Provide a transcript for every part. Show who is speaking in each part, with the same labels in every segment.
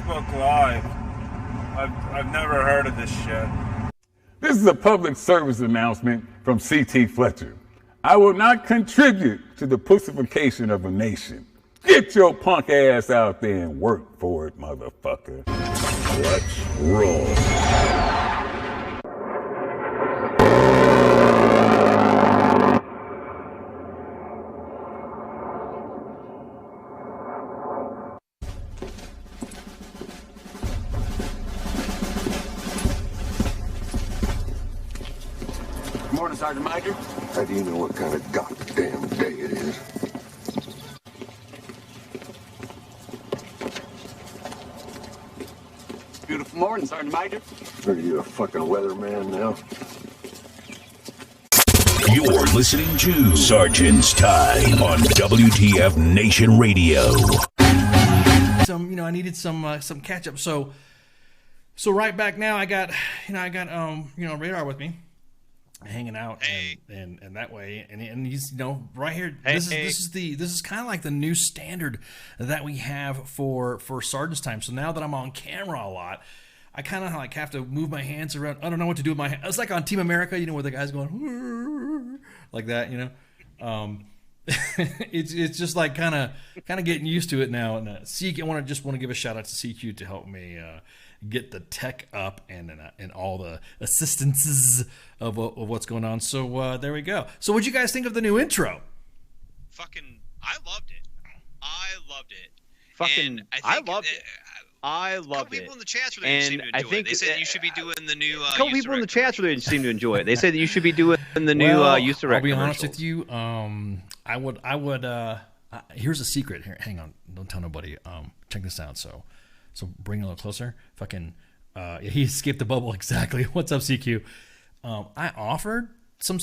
Speaker 1: Facebook Live. I've never heard of this shit.
Speaker 2: This is a public service announcement from C.T. Fletcher. I will not contribute to the pussification of a nation. Get your punk ass out there and work for it, motherfucker. Let's roll.
Speaker 3: Morning, Sergeant Major.
Speaker 4: How do you know what kind of goddamn day it is?
Speaker 3: Beautiful morning, Sergeant Major.
Speaker 4: Are you a fucking weatherman now?
Speaker 5: You're listening to Sergeant's Time on WTF Nation Radio.
Speaker 6: I needed some catch up. So right back now, I got Radar with me, hanging out, and that way, and he's right here. This is kind of like the new standard that we have for Sergeant's Time. So now that I'm on camera a lot, I kind of like have to move my hands around. I don't know what to do with my hands. It's like on Team America, where the guy's going like that, it's just like kind of getting used to it now. And I want to give a shout out to CQ to help me get the tech up and all the assistances of what's going on. So there we go. So what'd you guys think of the new intro?
Speaker 7: I loved it.
Speaker 8: I loved it. I loved it.
Speaker 7: People in the chat really seem to enjoy it. They said you should be doing the new.
Speaker 8: A couple people in the chat really seem to enjoy it. They said that you should be doing the new use direct.
Speaker 6: I'll be honest with you. I would. Here's a secret. Here, hang on. Don't tell nobody. Check this out. So bring it a little closer. He escaped the bubble exactly. What's up, CQ? I offered some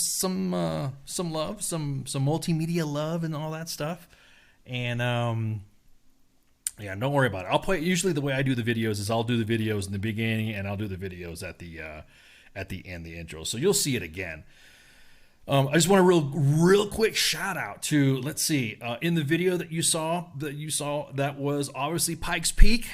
Speaker 6: love, some multimedia love and all that stuff, and yeah, don't worry about it. I'll play. Usually, the way I do the videos is I'll do the videos in the beginning and I'll do the videos at the end, the intro. So you'll see it again. I just want a real quick shout out to, let's see, in the video that you saw that was obviously Pikes Peak,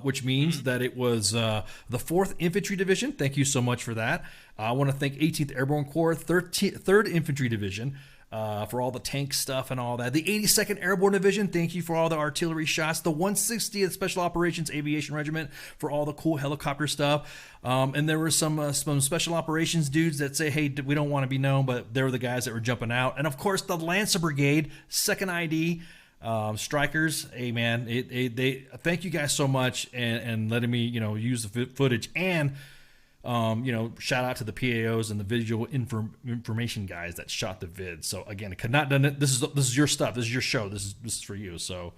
Speaker 6: which means that it was the 4th Infantry Division. Thank you so much for that. I want to thank 18th Airborne Corps, 3rd Infantry Division, for all the tank stuff and all that. The 82nd Airborne Division, thank you for all the artillery shots. The 160th Special Operations Aviation Regiment for all the cool helicopter stuff. And there were some Special Operations dudes that say, hey, we don't want to be known, but they were the guys that were jumping out. And of course, the Lancer Brigade, 2nd ID, strikers. Hey, man, they thank you guys so much and letting me, use the footage and shout out to the PAOs and the visual information guys that shot the vid. So again, it could not done it. This is your stuff. This is your show. This is for you. So,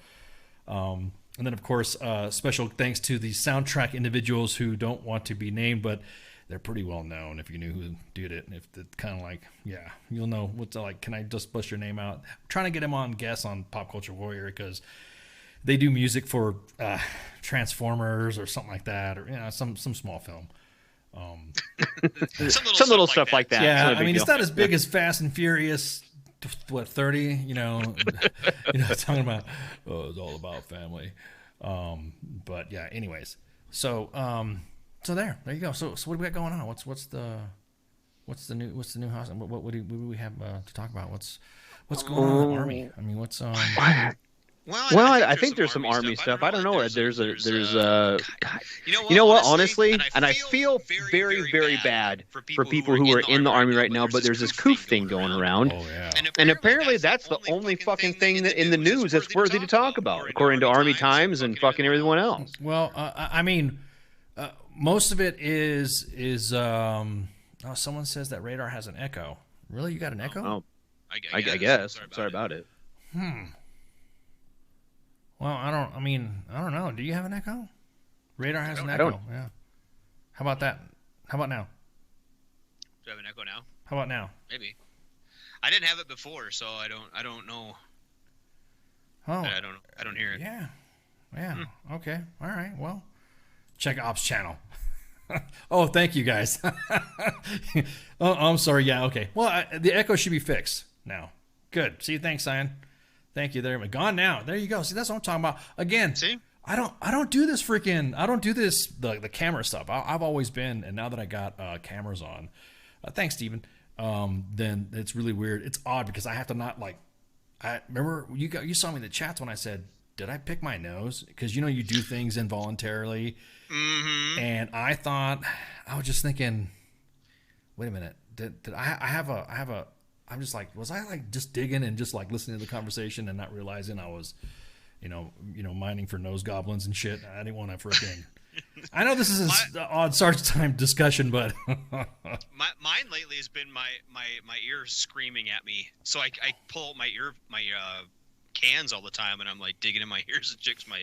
Speaker 6: and then of course, special thanks to the soundtrack individuals who don't want to be named, but they're pretty well known if you knew who did it. And if it's kind of like, yeah, you'll know what's like. Can I just bust your name out? I'm trying to get him on guest on Pop Culture Warrior because they do music for Transformers or something like that, or some small film.
Speaker 8: Some little stuff like that.
Speaker 6: Yeah, I mean, it's not as big as Fast and Furious, 30, talking about, it's all about family. But yeah, anyways. So there you go. So what do we got going on? What's the new house? What do we have to talk about? What's going on in the Army? I mean, what's
Speaker 8: Well, I think there's some Army stuff. I don't know. There's you know what? Honestly, and I feel very, very bad for people who are in the Army right now. But there's this COOF thing going around, and apparently that's the only fucking thing that in the news that's worthy to talk about, according to Army Times and fucking everyone else.
Speaker 6: Well, I mean, most of it is someone says that Radar has an echo. Really, you got an echo?
Speaker 8: Oh, I guess. Sorry about it.
Speaker 6: Well, I don't know. Do you have an echo? Radar has an echo.
Speaker 8: I don't.
Speaker 6: Yeah. How about that? How about now?
Speaker 7: Do I have an echo now?
Speaker 6: How about now?
Speaker 7: Maybe. I didn't have it before, so I don't know.
Speaker 6: Oh.
Speaker 7: I don't hear it.
Speaker 6: Yeah. Okay. All right. Well, check Ops channel. Oh, thank you guys. Oh, I'm sorry. Yeah. Okay. Well, the echo should be fixed now. Good. See, thanks, Ian. Thank you. There, gone now. There you go. See, that's what I'm talking about. Again,
Speaker 7: see,
Speaker 6: I don't do this the camera stuff. I've always been, and now that I got cameras on, thanks Steven, then it's really weird. It's odd because I have to not like, I remember you saw me in the chats when I said, did I pick my nose? Because you do things involuntarily. Mm-hmm. And I was just thinking, wait a minute, I'm just like, was I like just digging and just like listening to the conversation and not realizing I was, mining for nose goblins and shit. I didn't want to freaking. I know this is an odd Sergeant's Time discussion, but
Speaker 7: mine lately has been my ears screaming at me. So I pull out my cans all the time, and I'm like digging in my ears and checks my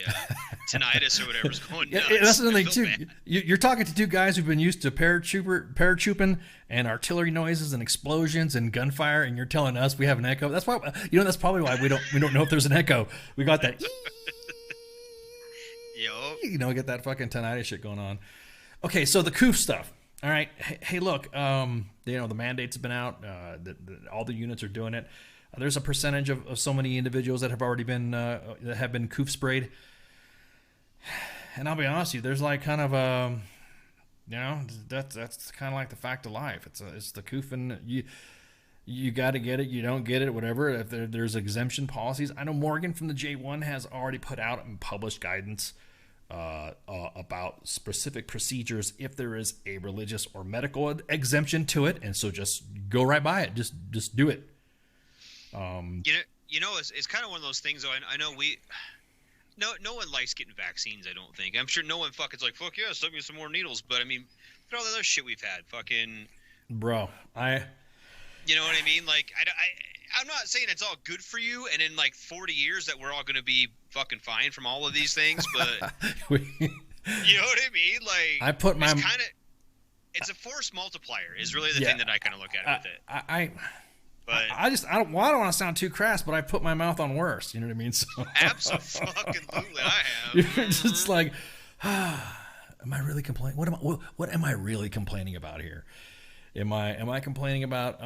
Speaker 7: tinnitus or whatever's going nuts.
Speaker 6: Yeah, that's another thing too. You're talking to two guys who've been used to paratrooping and artillery noises and explosions and gunfire, and you're telling us we have an echo. That's why that's probably why we don't know if there's an echo. We got that.
Speaker 7: Yo.
Speaker 6: Get that fucking tinnitus shit going on. Okay, so the COOF stuff. All right, hey, look, the mandates have been out. All the units are doing it. There's a percentage of so many individuals that have already been that have been COOF sprayed, and I'll be honest with you, there's like kind of that's kind of like the fact of life. It's the COOF, and you got to get it, you don't get it, whatever. If there's exemption policies, I know Morgan from the J1 has already put out and published guidance about specific procedures if there is a religious or medical exemption to it, and so just go right by it, just do it.
Speaker 7: It's kind of one of those things, though. I know no one likes getting vaccines, I don't think. I'm sure no one fucking's like, fuck yeah, send me some more needles. But I mean, look at all the other shit we've had. Fucking.
Speaker 6: Bro,
Speaker 7: You know what I mean? Like, I'm not saying it's all good for you, and in like 40 years that we're all going to be fucking fine from all of these things, but. You know what I mean? Like, it's a force multiplier is really the thing that I kind of look at with it.
Speaker 6: I don't want to sound too crass, but I put my mouth on worse. You know what I mean? So
Speaker 7: absolutely, I have.
Speaker 6: You're just like, am I really complaining? What am I really complaining about here? Am I complaining about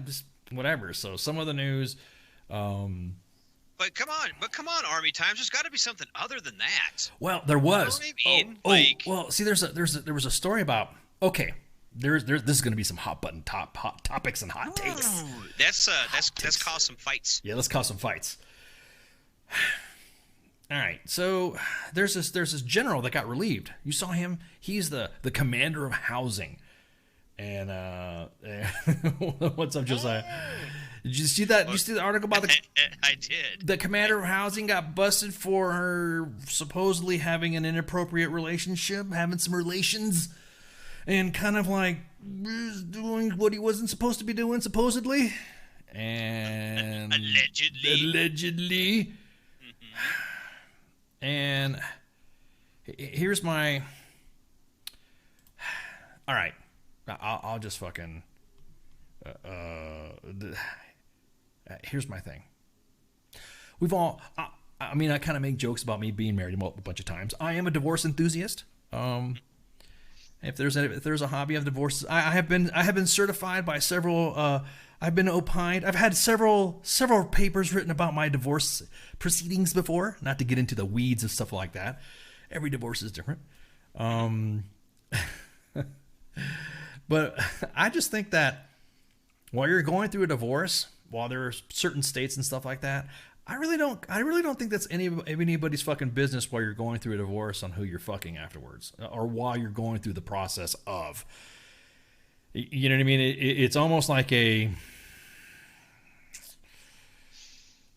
Speaker 6: just whatever? So some of the news.
Speaker 7: But come on, Army Times. There's got to be something other than that.
Speaker 6: Well, there was.
Speaker 7: You know what I mean?
Speaker 6: Well, see, there was a story about. Okay. This is going to be some hot topics and hot takes.
Speaker 7: Let's cause some fights.
Speaker 6: Yeah, let's cause some fights. All right, so there's this general that got relieved. You saw him. He's the commander of housing. And what's up, Josiah? Did you see that? Did you see the article about the?
Speaker 7: I did.
Speaker 6: The commander of housing got busted for her supposedly having an inappropriate relationship, having some relations. And kind of like doing what he wasn't supposed to be doing, supposedly. And allegedly. Mm-hmm. And here's my. All right, I'll just fucking. Here's my thing. We've all. I mean, I kind of make jokes about me being married a bunch of times. I am a divorce enthusiast. If there's a hobby of divorces, I have been certified by several. I've been opined. I've had several papers written about my divorce proceedings before. Not to get into the weeds of stuff like that. Every divorce is different. But I just think that while you're going through a divorce, while there are certain states and stuff like that, I really don't think that's anybody's fucking business while you're going through a divorce on who you're fucking afterwards, or while you're going through the process of. You know what I mean? It's almost like a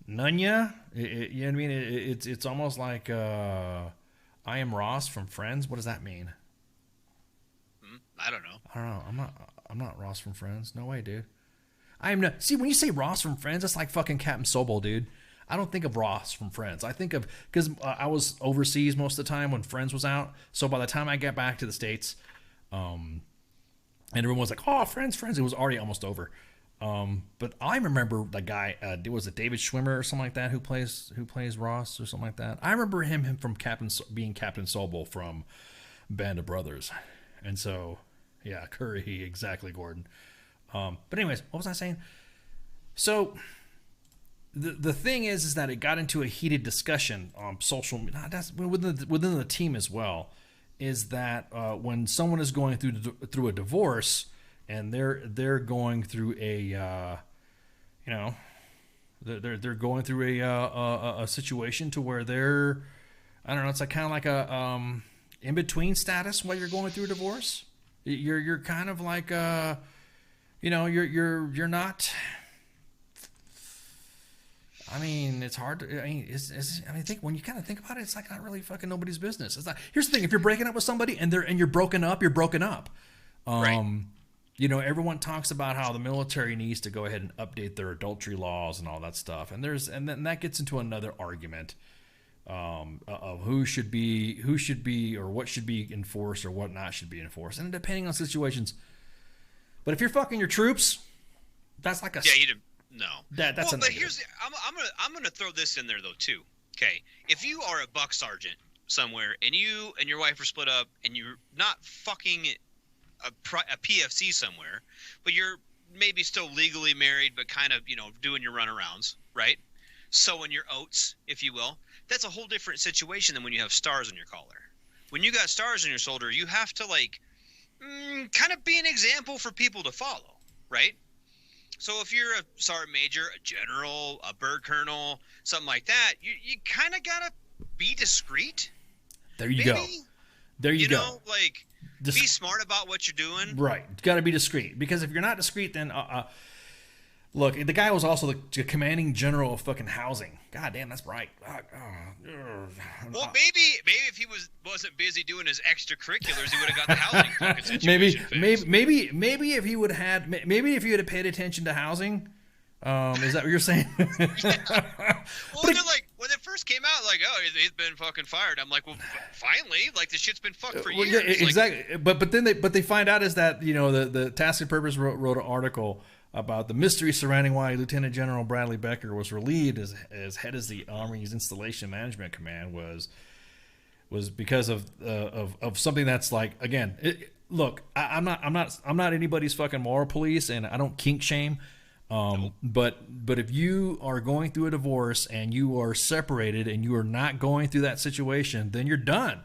Speaker 6: Nunya. You know what I mean? It's almost like I am Ross from Friends. What does that mean?
Speaker 7: I don't know.
Speaker 6: I'm not Ross from Friends. No way, dude. I am not. See, when you say Ross from Friends, it's like fucking Captain Sobel, dude. I don't think of Ross from Friends. I think of, because I was overseas most of the time when Friends was out. So by the time I get back to the States, and everyone was like, "Oh, Friends." It was already almost over. But I remember the guy. Was it David Schwimmer or something like that who plays Ross or something like that? I remember him from being Captain Sobel from Band of Brothers, and so yeah, Curry, exactly, Gordon. But anyways, what was I saying? So the thing is that it got into a heated discussion on social media. That's within the team as well. Is that when someone is going through a divorce and they're going through a they're going through a situation to where they're, I don't know, it's like kind of like a in between status while you're going through a divorce. You're kind of like you're not. I mean, it's hard to. I mean, when you kind of think about it, it's like not really fucking nobody's business. It's not. Here's the thing: if you're breaking up with somebody and you're broken up, you're broken up.
Speaker 7: Right.
Speaker 6: Everyone talks about how the military needs to go ahead and update their adultery laws and all that stuff, and then that gets into another argument of who should be or what should be enforced or what not should be enforced, and depending on situations. But if you're fucking your troops, that's like a
Speaker 7: no.
Speaker 6: That's
Speaker 7: well, but I'm gonna throw this in there though too. Okay, if you are a buck sergeant somewhere and you and your wife are split up and you're not fucking a PFC somewhere, but you're maybe still legally married, but kind of doing your runarounds, right? Sowing your oats, if you will. That's a whole different situation than when you have stars on your collar. When you got stars on your shoulder, you have to kind of be an example for people to follow, right? So if you're a sergeant major, a general, a bird colonel, something like that, you kind of gotta be discreet.
Speaker 6: There you go. There you go.
Speaker 7: Be smart about what you're doing.
Speaker 6: Right. You got to be discreet, because if you're not discreet, then look, the guy was also the commanding general of fucking housing. God damn, that's right.
Speaker 7: Well, maybe if he wasn't busy doing his extracurriculars, he would have got the housing fucking situation fixed.
Speaker 6: Maybe if he would have had, maybe if you had paid attention to housing. Is that what you're saying?
Speaker 7: Yeah. Well, they're like, when it first came out, like, oh, he's been fucking fired. I'm like, well, finally, like, the shit's been fucked for years.
Speaker 6: Yeah, exactly. But then they find out is that the Task and Purpose wrote an article about the mystery surrounding why Lieutenant General Bradley Becker was relieved as head of the Army's Installation Management Command was because of something that's like, again, look, I'm not anybody's fucking moral police, and I don't kink shame. But if you are going through a divorce and you are separated and you are not going through that situation, then you're done.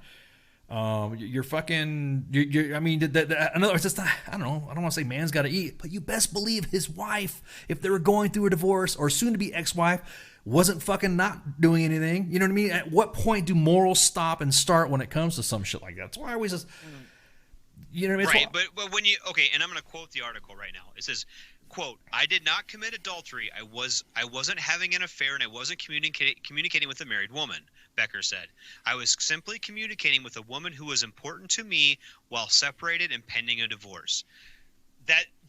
Speaker 6: You're fucking. I mean, in other words, it's not, I don't know. I don't want to say man's got to eat, but you best believe his wife, if they were going through a divorce or soon to be ex-wife, wasn't fucking not doing anything. You know what I mean? At what point do morals stop and start when it comes to some shit like that? That's why I always just. You know what I mean?
Speaker 7: Right, but when you and I'm going to quote the article right now. It says, quote, "I did not commit adultery. I wasn't having an affair, and I wasn't communicating with a married woman," Becker said. "I was simply communicating with a woman who was important to me while separated and pending a divorce."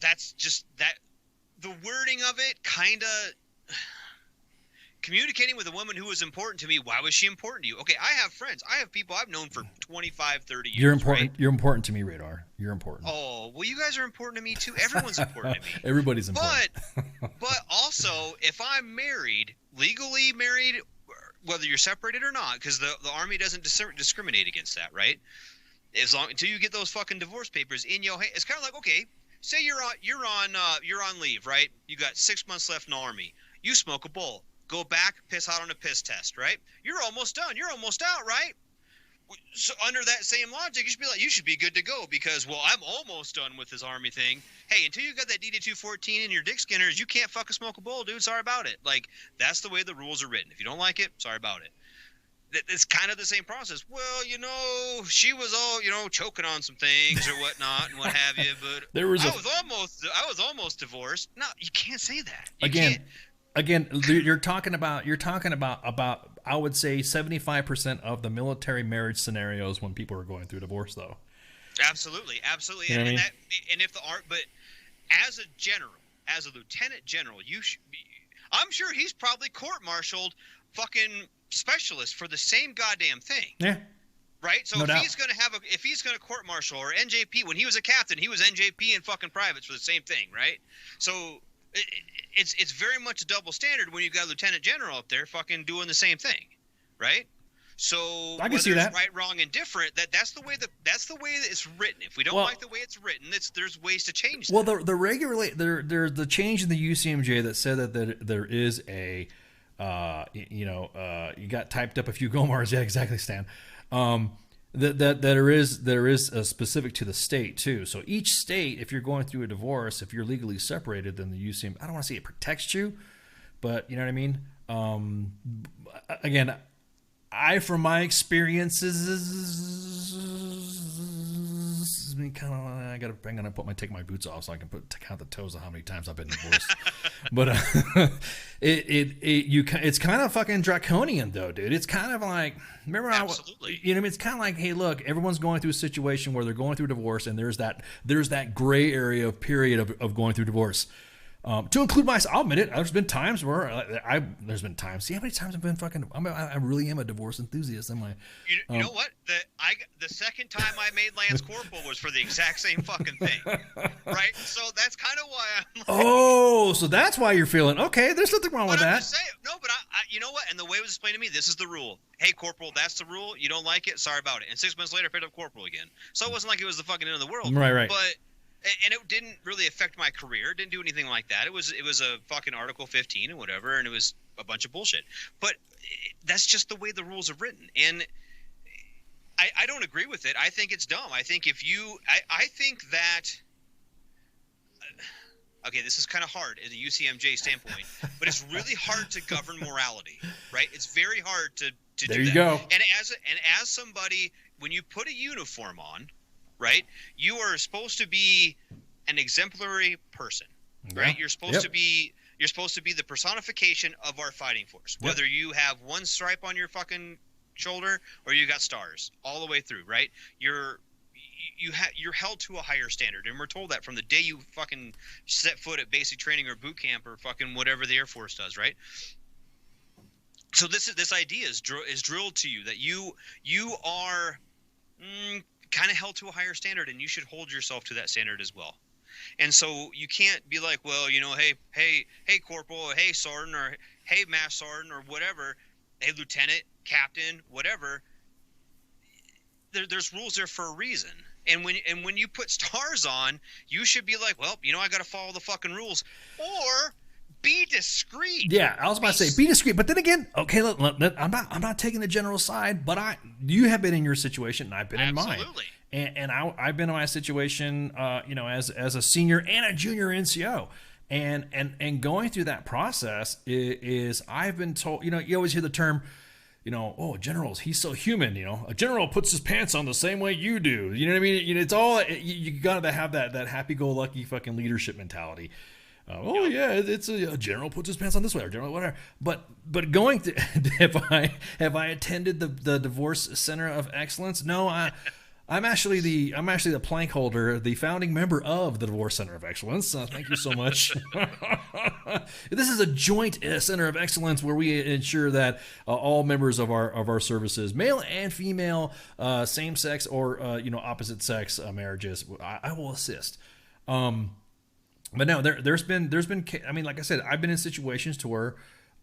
Speaker 7: That's just that. The wording of it kind of. Communicating with a woman who was important to me. Why was she important to you? Okay, I have friends. I have people I've known for 25, 30 years.
Speaker 6: You're important.
Speaker 7: Right?
Speaker 6: You're important to me, Radar. You're important.
Speaker 7: Oh, well, you guys are important to me too. Everyone's important to me.
Speaker 6: Everybody's important.
Speaker 7: But also, if I'm married, legally married, whether you're separated or not, because the Army doesn't discriminate against that, right? Until you get those fucking divorce papers in your hand, it's kind of like, okay, say you're on leave, right? You got 6 months left in the Army. You smoke a bowl. Go back, piss out on a piss test, right? You're almost done. You're almost out, right? So under that same logic, you should be good to go because, well, I'm almost done with this Army thing. Hey, until you got that DD-214 in your dick skinners, you can't fucking smoke a bowl, dude. Sorry about it. Like, that's the way the rules are written. If you don't like it, sorry about it. It's kind of the same process. Well, she was all, choking on some things or whatnot and what have you, but I was almost divorced. No, you can't say that.
Speaker 6: Again, you're talking about I would say 75% of the military marriage scenarios when people are going through divorce, though.
Speaker 7: Absolutely.
Speaker 6: You know
Speaker 7: but as a general, as a lieutenant general, I'm sure he's probably court-martialed fucking specialist for the same goddamn thing.
Speaker 6: Yeah.
Speaker 7: Right? So if he's gonna court-martial or NJP, when he was a captain, he was NJP and fucking privates for the same thing, right? So it's very much a double standard when you've got a lieutenant general up there fucking doing the same thing, right? So
Speaker 6: I can see that.
Speaker 7: Right, wrong, and different. That's the way that it's written. If we don't like the way it's written, there's ways to change that.
Speaker 6: Well, there's the change in the UCMJ that said that there is a You got typed up a few Gomars. Yeah, exactly, Stan. That there is a specific to the state too. So each state, if you're going through a divorce, if you're legally separated, then the UCM, I don't want to say it protects you, but you know what I mean? Again, from my experiences, I'm gonna take my boots off so I can count the toes of how many times I've been divorced. But it's kind of fucking draconian though, dude. It's kind of like, remember,
Speaker 7: absolutely.
Speaker 6: You know what I mean? It's kind of like, hey, look, everyone's going through a situation where they're going through divorce, and there's that gray area of period of going through divorce. To include myself, I'll admit it. There's been times where see how many times I've been I really am a divorce enthusiast. I'm like,
Speaker 7: you know what? The second time I made Lance Corporal was for the exact same fucking thing, right? So that's kind of why I'm like,
Speaker 6: oh, so that's why you're feeling okay. There's nothing wrong with that.
Speaker 7: Just saying, no, but I, you know what? And the way it was explained to me, this is the rule. Hey, Corporal, that's the rule. You don't like it? Sorry about it. And 6 months later, I picked up Corporal again. So it wasn't like it was the fucking end of the world,
Speaker 6: right?
Speaker 7: And it didn't really affect my career. It didn't do anything like that. It was a fucking Article 15 and whatever, and it was a bunch of bullshit. But that's just the way the rules are written. And I don't agree with it. I think it's dumb. I think I think that okay, this is kind of hard as a UCMJ standpoint, but it's really hard to govern morality, right? It's very hard to do that.
Speaker 6: There you go.
Speaker 7: And as somebody, when you put a uniform on, right, you are supposed to be an exemplary person, right? You're supposed to be the personification of our fighting force. Whether you have one stripe on your fucking shoulder or you got stars all the way through, right? You're held to a higher standard, and we're told that from the day you fucking set foot at basic training or boot camp or fucking whatever the Air Force does, right? So this idea is drilled to you that you are kind of held to a higher standard, and you should hold yourself to that standard as well. And so you can't be like, well, you know, hey, Corporal, hey, Sergeant, or hey, Master Sergeant, or whatever, hey, Lieutenant, Captain, whatever. There's rules there for a reason. And when you put stars on, you should be like, well, you know, I got to follow the fucking rules, or be discreet.
Speaker 6: Yeah, I was about to say be discreet, but then again, okay, look, I'm not taking the general side, but you have been in your situation, and I've been in mine.
Speaker 7: Absolutely.
Speaker 6: And I've been in my situation, as a senior and a junior NCO, and going through that process is I've been told, you always hear the term, oh, generals, he's so human. A general puts his pants on the same way you do. You know what I mean? It's all you gotta have that happy-go-lucky fucking leadership mentality. Oh yeah, it's a general puts his pants on this way, or general whatever. But going to have I attended the Divorce Center of Excellence? No, I'm actually the plank holder, the founding member of the Divorce Center of Excellence. Thank you so much. This is a joint Center of Excellence where we ensure that all members of our services, male and female, same sex or opposite sex marriages, I will assist. But no, there's been. I mean, like I said, I've been in situations to where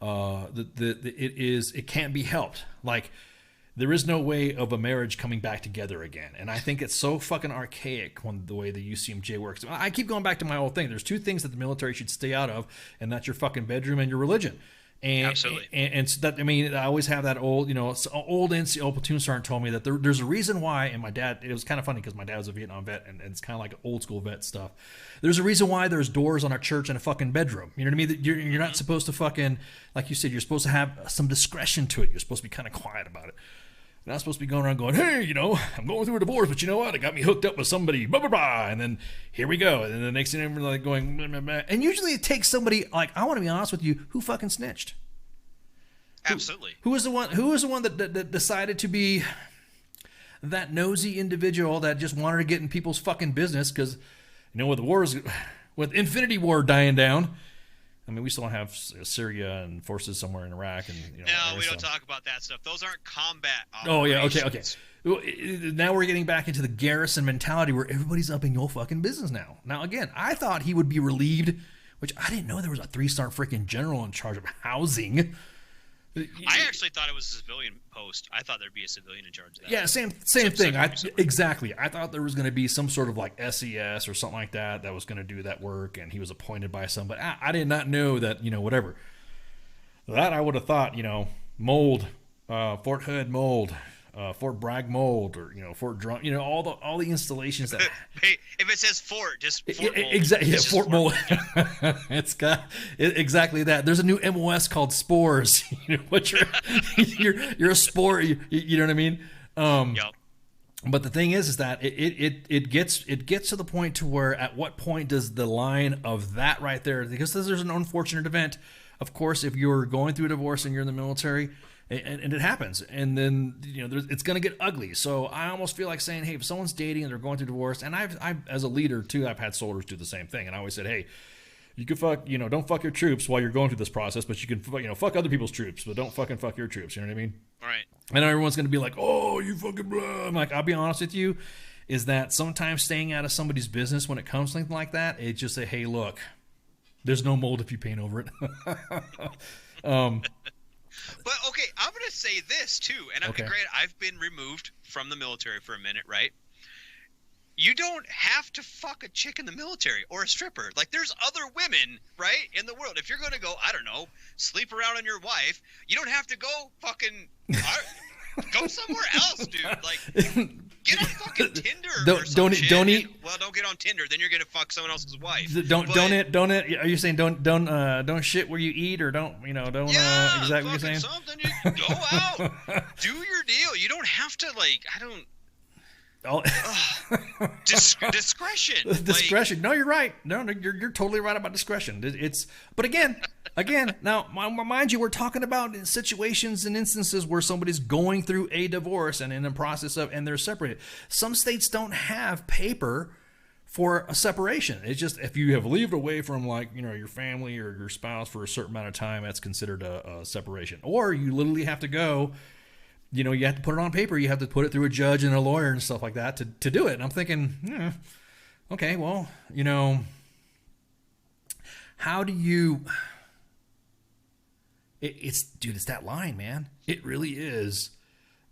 Speaker 6: it can't be helped. Like, there is no way of a marriage coming back together again. And I think it's so fucking archaic the way the UCMJ works. I keep going back to my old thing. There's two things that the military should stay out of, and that's your fucking bedroom and your religion. And,
Speaker 7: absolutely.
Speaker 6: And so that, I mean, I always have that old NCO platoon sergeant told me that there's a reason why, and my dad, it was kind of funny because my dad was a Vietnam vet, and it's kind of like old school vet stuff. There's a reason why there's doors on a church and a fucking bedroom. You know what I mean? That you're not supposed to fucking, like you said, you're supposed to have some discretion to it. You're supposed to be kind of quiet about it. You're not supposed to be going around going, hey, I'm going through a divorce, but you know what? It got me hooked up with somebody, blah, blah, blah. And then here we go. And then the next thing I'm like going, blah, blah, blah. And usually it takes somebody, like, I want to be honest with you, who fucking snitched?
Speaker 7: Absolutely.
Speaker 6: Who was the one that decided to be that nosy individual that just wanted to get in people's fucking business? Because, with Infinity War dying down, I mean, we still have Syria and forces somewhere in Iraq. And
Speaker 7: no, we don't talk about that stuff. Those aren't combat operations.
Speaker 6: Oh, yeah, okay. Now we're getting back into the garrison mentality where everybody's up in your fucking business now. Now, again, I thought he would be relieved, which I didn't know there was a 3-star freaking general in charge of housing.
Speaker 7: I actually thought it was a civilian post. I thought there'd be a civilian in charge of that.
Speaker 6: Yeah, same thing. Exactly. I thought there was going to be some sort of like SES or something like that was going to do that work, and he was appointed by somebody. I did not know that, whatever. That I would have thought, mold, Fort Hood mold, Fort Bragg mold, or Fort Drum, all the installations that.
Speaker 7: Hey, if it says Fort, just Fort mold.
Speaker 6: Exactly, yeah, Fort mold. It's got exactly that. There's a new MOS called Spores. What you're a spore. You know what I mean?
Speaker 7: Yep.
Speaker 6: But the thing is that it gets to the point to where at what point does the line of that right there, because there's an unfortunate event, of course, if you're going through a divorce and you're in the military, and it happens, and then it's going to get ugly. So I almost feel like saying, hey, if someone's dating and they're going through divorce, and I've as a leader too, I've had soldiers do the same thing, and I always said, hey, you can fuck, don't fuck your troops while you're going through this process, but you can, fuck other people's troops, but don't fucking fuck your troops. You know what I mean?
Speaker 7: All right.
Speaker 6: I know everyone's going to be like, oh, you fucking blah. I'm like, I'll be honest with you, is that sometimes staying out of somebody's business when it comes to something like that, it's just say, hey, look, there's no mold if you paint over it.
Speaker 7: But okay, I'm going to say this too, and
Speaker 6: okay.
Speaker 7: Granted, I've been removed from the military for a minute, right? You don't have to fuck a chick in the military or a stripper. Like, there's other women, right, in the world. If you're going to go, I don't know, sleep around on your wife, you don't have to go fucking go somewhere else, dude. Like, get on fucking Tinder or some shit. Don't get on Tinder. Then you're going to fuck someone else's wife.
Speaker 6: Don't. Are you saying don't shit where you eat, or don't exactly what you're saying?
Speaker 7: Something. You go out, do your deal. You don't have to discretion.
Speaker 6: Discretion. No, you're right. No, you're totally right about discretion. But again, now mind you, we're talking about situations and instances where somebody's going through a divorce and in the process of, and they're separated. Some states don't have paper for a separation. It's just if you have lived away from your family or your spouse for a certain amount of time, that's considered a separation. Or you literally have to go. You have to put it on paper. You have to put it through a judge and a lawyer and stuff like that to do it. And I'm thinking, okay, well, how do you? It's that line, man. It really is.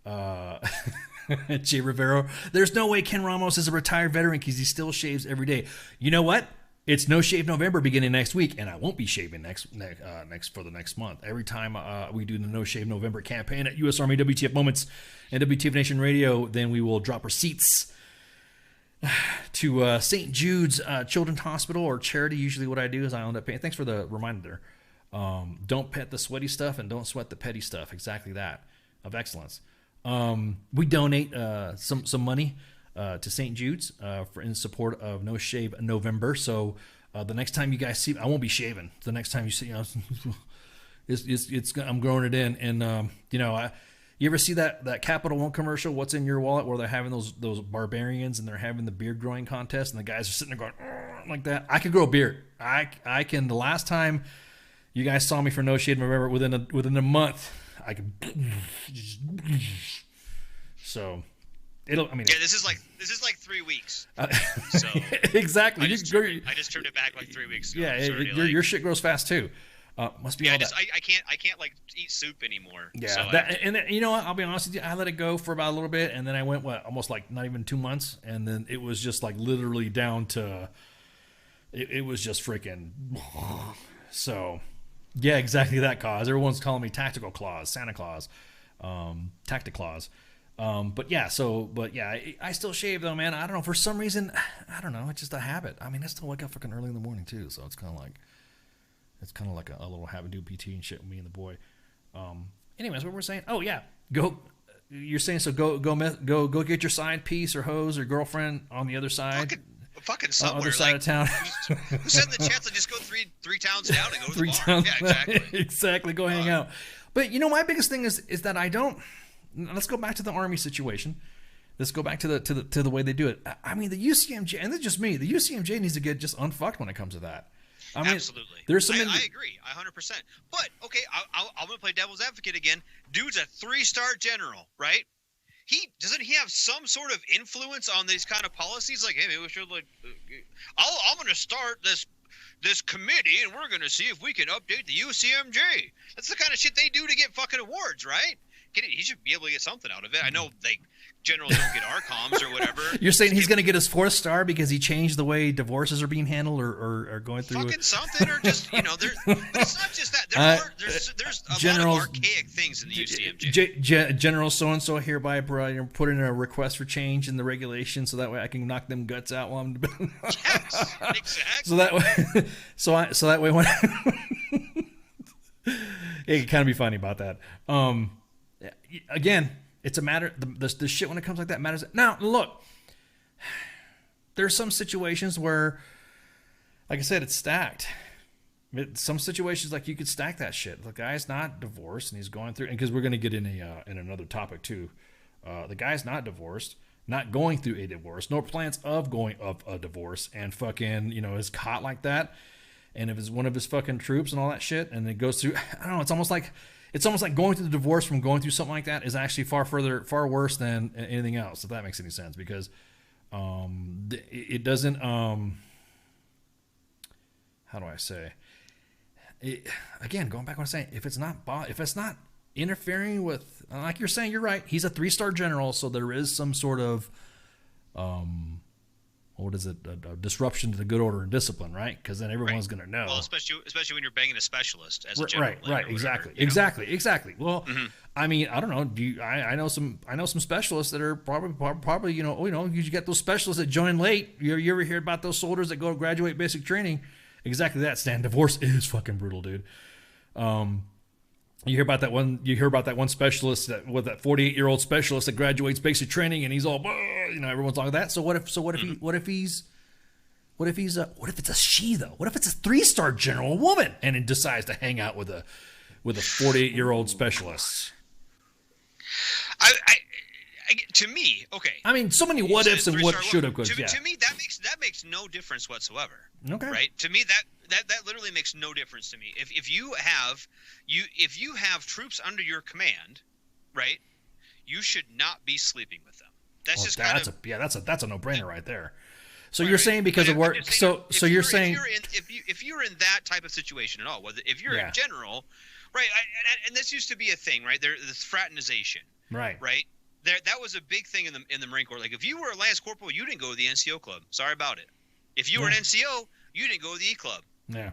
Speaker 6: Jay Rivero. There's no way Ken Ramos is a retired veteran because he still shaves every day. You know what? It's No Shave November beginning next week, and I won't be shaving next for the next month. Every time we do the No Shave November campaign at U.S. Army WTF Moments and WTF Nation Radio, then we will drop receipts to St. Jude's Children's Hospital or charity. Usually what I do is I end up paying. Thanks for the reminder there. Don't pet the sweaty stuff and don't sweat the petty stuff. Exactly that. Of excellence. We donate some money to St. Jude's in support of No Shave November. So the next time you guys see, I won't be shaving. The next time you see, I'm growing it in. And you ever see that Capital One commercial? What's in your wallet? Where they're having those barbarians and they're having the beard growing contest, and the guys are sitting there going like that. I could grow a beard. I can. The last time you guys saw me for No Shave November, within a month, I could. So.
Speaker 7: This is like 3 weeks. So
Speaker 6: exactly.
Speaker 7: I just turned it back like 3 weeks ago.
Speaker 6: Yeah, your shit grows fast too. Must be.
Speaker 7: Yeah, I can't eat soup anymore.
Speaker 6: Yeah,
Speaker 7: so
Speaker 6: and you know what? I'll be honest with you. I let it go for about a little bit, and then I went almost like not even 2 months, and then it was just like literally down to. It was just freaking. So, yeah, exactly that cause. Everyone's calling me Tactical Claus, Santa Claus, Tactic Claus. I still shave though, man. I don't know, for some reason, I don't know, it's just a habit. I mean, I still wake up freaking early in the morning too, so it's kind of like a little habit, do PT and shit with me and the boy. Anyways, what we're saying? Oh yeah, you're saying so? Go get your side piece or hose or girlfriend on the other side.
Speaker 7: Fucking somewhere.
Speaker 6: Other side of town.
Speaker 7: Who said the chance to just go three towns down and go to the bar? Yeah, exactly.
Speaker 6: Exactly. Go hang out. But my biggest thing is that I don't. Let's go back to the Army situation. Let's go back to the way they do it. I mean, the UCMJ, and this is just me. The UCMJ needs to get just unfucked when it comes to that. I mean,
Speaker 7: absolutely.
Speaker 6: There's some.
Speaker 7: I agree, 100%. But okay, I'm gonna play devil's advocate again. Dude's a 3-star general, right? Doesn't he have some sort of influence on these kind of policies? Like, hey, maybe we should I'm gonna start this committee, and we're gonna see if we can update the UCMJ. That's the kind of shit they do to get fucking awards, right? He should be able to get something out of it. I know generals don't get RCOMs or whatever.
Speaker 6: You're saying he's going to get his 4th star because he changed the way divorces are being handled or going through
Speaker 7: fucking something, or just but it's not just that. There's a lot of archaic things in the UCMJ.
Speaker 6: General so and so hereby put in a request for change in the regulation so that way I can knock them guts out while I'm.
Speaker 7: Yes, exactly.
Speaker 6: So that way, so that way when it can kind of be funny about that. Again. It's a matter, the shit when it comes like that matters. Now, look, there's some situations where, like I said, it's stacked. Some situations, like, you could stack that shit. The guy's not divorced, and he's going through, and because we're going to get in in another topic, too. The guy's not divorced, not going through a divorce, no plans of going of a divorce, and fucking, is caught like that. And if it's one of his fucking troops and all that shit, and it goes through, I don't know, it's almost like going through the divorce from going through something like that is actually far worse than anything else, if that makes any sense, because it doesn't, how do I say? Again, going back to what I'm saying, if it's not interfering with, like you're saying, you're right, he's a 3-star general, so there is some sort of, what is it? A disruption to the good order and discipline, right? Because then everyone's going to know.
Speaker 7: Well, especially when you're banging a specialist as a general.
Speaker 6: Right, exactly. Well, I mean, I don't know. I know some specialists that are probably you get those specialists that join late. You ever hear about those soldiers that go graduate basic training? Exactly that, Stan. Divorce is fucking brutal, dude. You hear about that one specialist that 48-year-old specialist that graduates basic training, and he's all, everyone's talking about that. So what if it's a she though? What if it's a 3-star general, a woman, and it decides to hang out with a 48-year-old specialist?
Speaker 7: To me, okay.
Speaker 6: I mean, so many what ifs and what should have.
Speaker 7: To me, that makes no difference whatsoever.
Speaker 6: Okay.
Speaker 7: Right. To me, that literally makes no difference to me. If you have troops under your command, right, you should not be sleeping with them. That's that's a no-brainer right there. So you're saying because of work. So you're saying if you're in that type of situation at all, whether if you're a general, right, and this used to be a thing, right? This fraternization, right. That was a big thing in the Marine Corps. Like, if you were a Lance Corporal, you didn't go to the NCO club. Sorry about it. If you were an NCO, you didn't go to the E club. Yeah.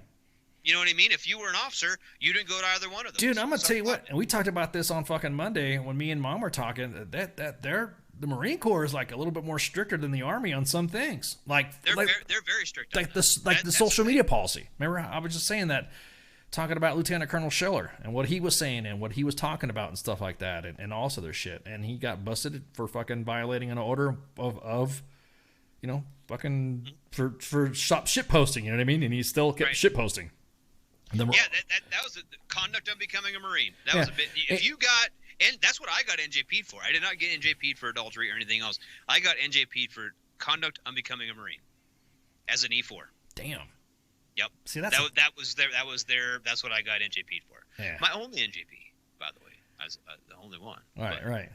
Speaker 7: You know what I mean? If you were an officer, you didn't go to either one of those.
Speaker 6: Dude, I'm gonna tell you what. And we talked about this on fucking Monday when me and Mom were talking. The Marine Corps is like a little bit more stricter than the Army on some things. They're
Speaker 7: very strict.
Speaker 6: Like the social media policy. Remember, I was just saying that. Talking about Lieutenant Colonel Schiller and what he was saying and what he was talking about and stuff like that, and also their shit. And he got busted for fucking violating an order of fucking for stop shit posting. You know what I mean? And he still kept shit posting.
Speaker 7: That was the conduct of becoming a Marine. That was a bit. If you got, and that's what I got NJP'd for. I did not get NJP'd for adultery or anything else. I got NJP'd for conduct on becoming a Marine as an E4.
Speaker 6: Damn.
Speaker 7: Yep.
Speaker 6: See,
Speaker 7: that's what I got NJP'd for. Yeah. My only NJP, by the way. I was the only one.
Speaker 6: Right.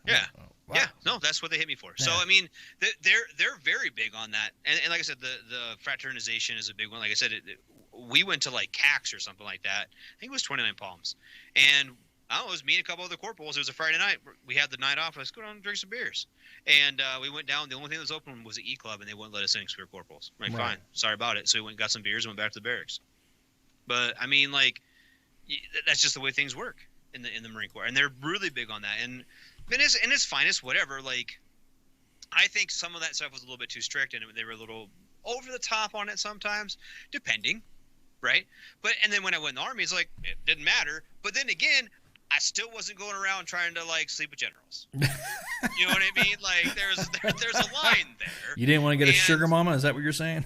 Speaker 7: Yeah.
Speaker 6: Oh, wow.
Speaker 7: Yeah. No, that's what they hit me for. Yeah. So I mean, they're very big on that. And like I said, the fraternization is a big one. Like I said, we went to like CAX or something like that. I think it was 29 Palms. And I don't know, it was me and a couple other corporals. It was a Friday night. We had the night off. Let's go down and drink some beers. And we went down. The only thing that was open was the E Club, and they wouldn't let us in because we were corporals. Right, fine. Sorry about it. So we went and got some beers and went back to the barracks. But, I mean, like, that's just the way things work in the Marine Corps. And they're really big on that. And it's fine. It's whatever. Like, I think some of that stuff was a little bit too strict, and they were a little over the top on it sometimes, depending. Right? And then when I went in the Army, it's like, it didn't matter. But then again, I still wasn't going around trying to like sleep with generals. You know what I mean? Like there's a line there.
Speaker 6: You didn't want to get a sugar mama? Is that what you're saying?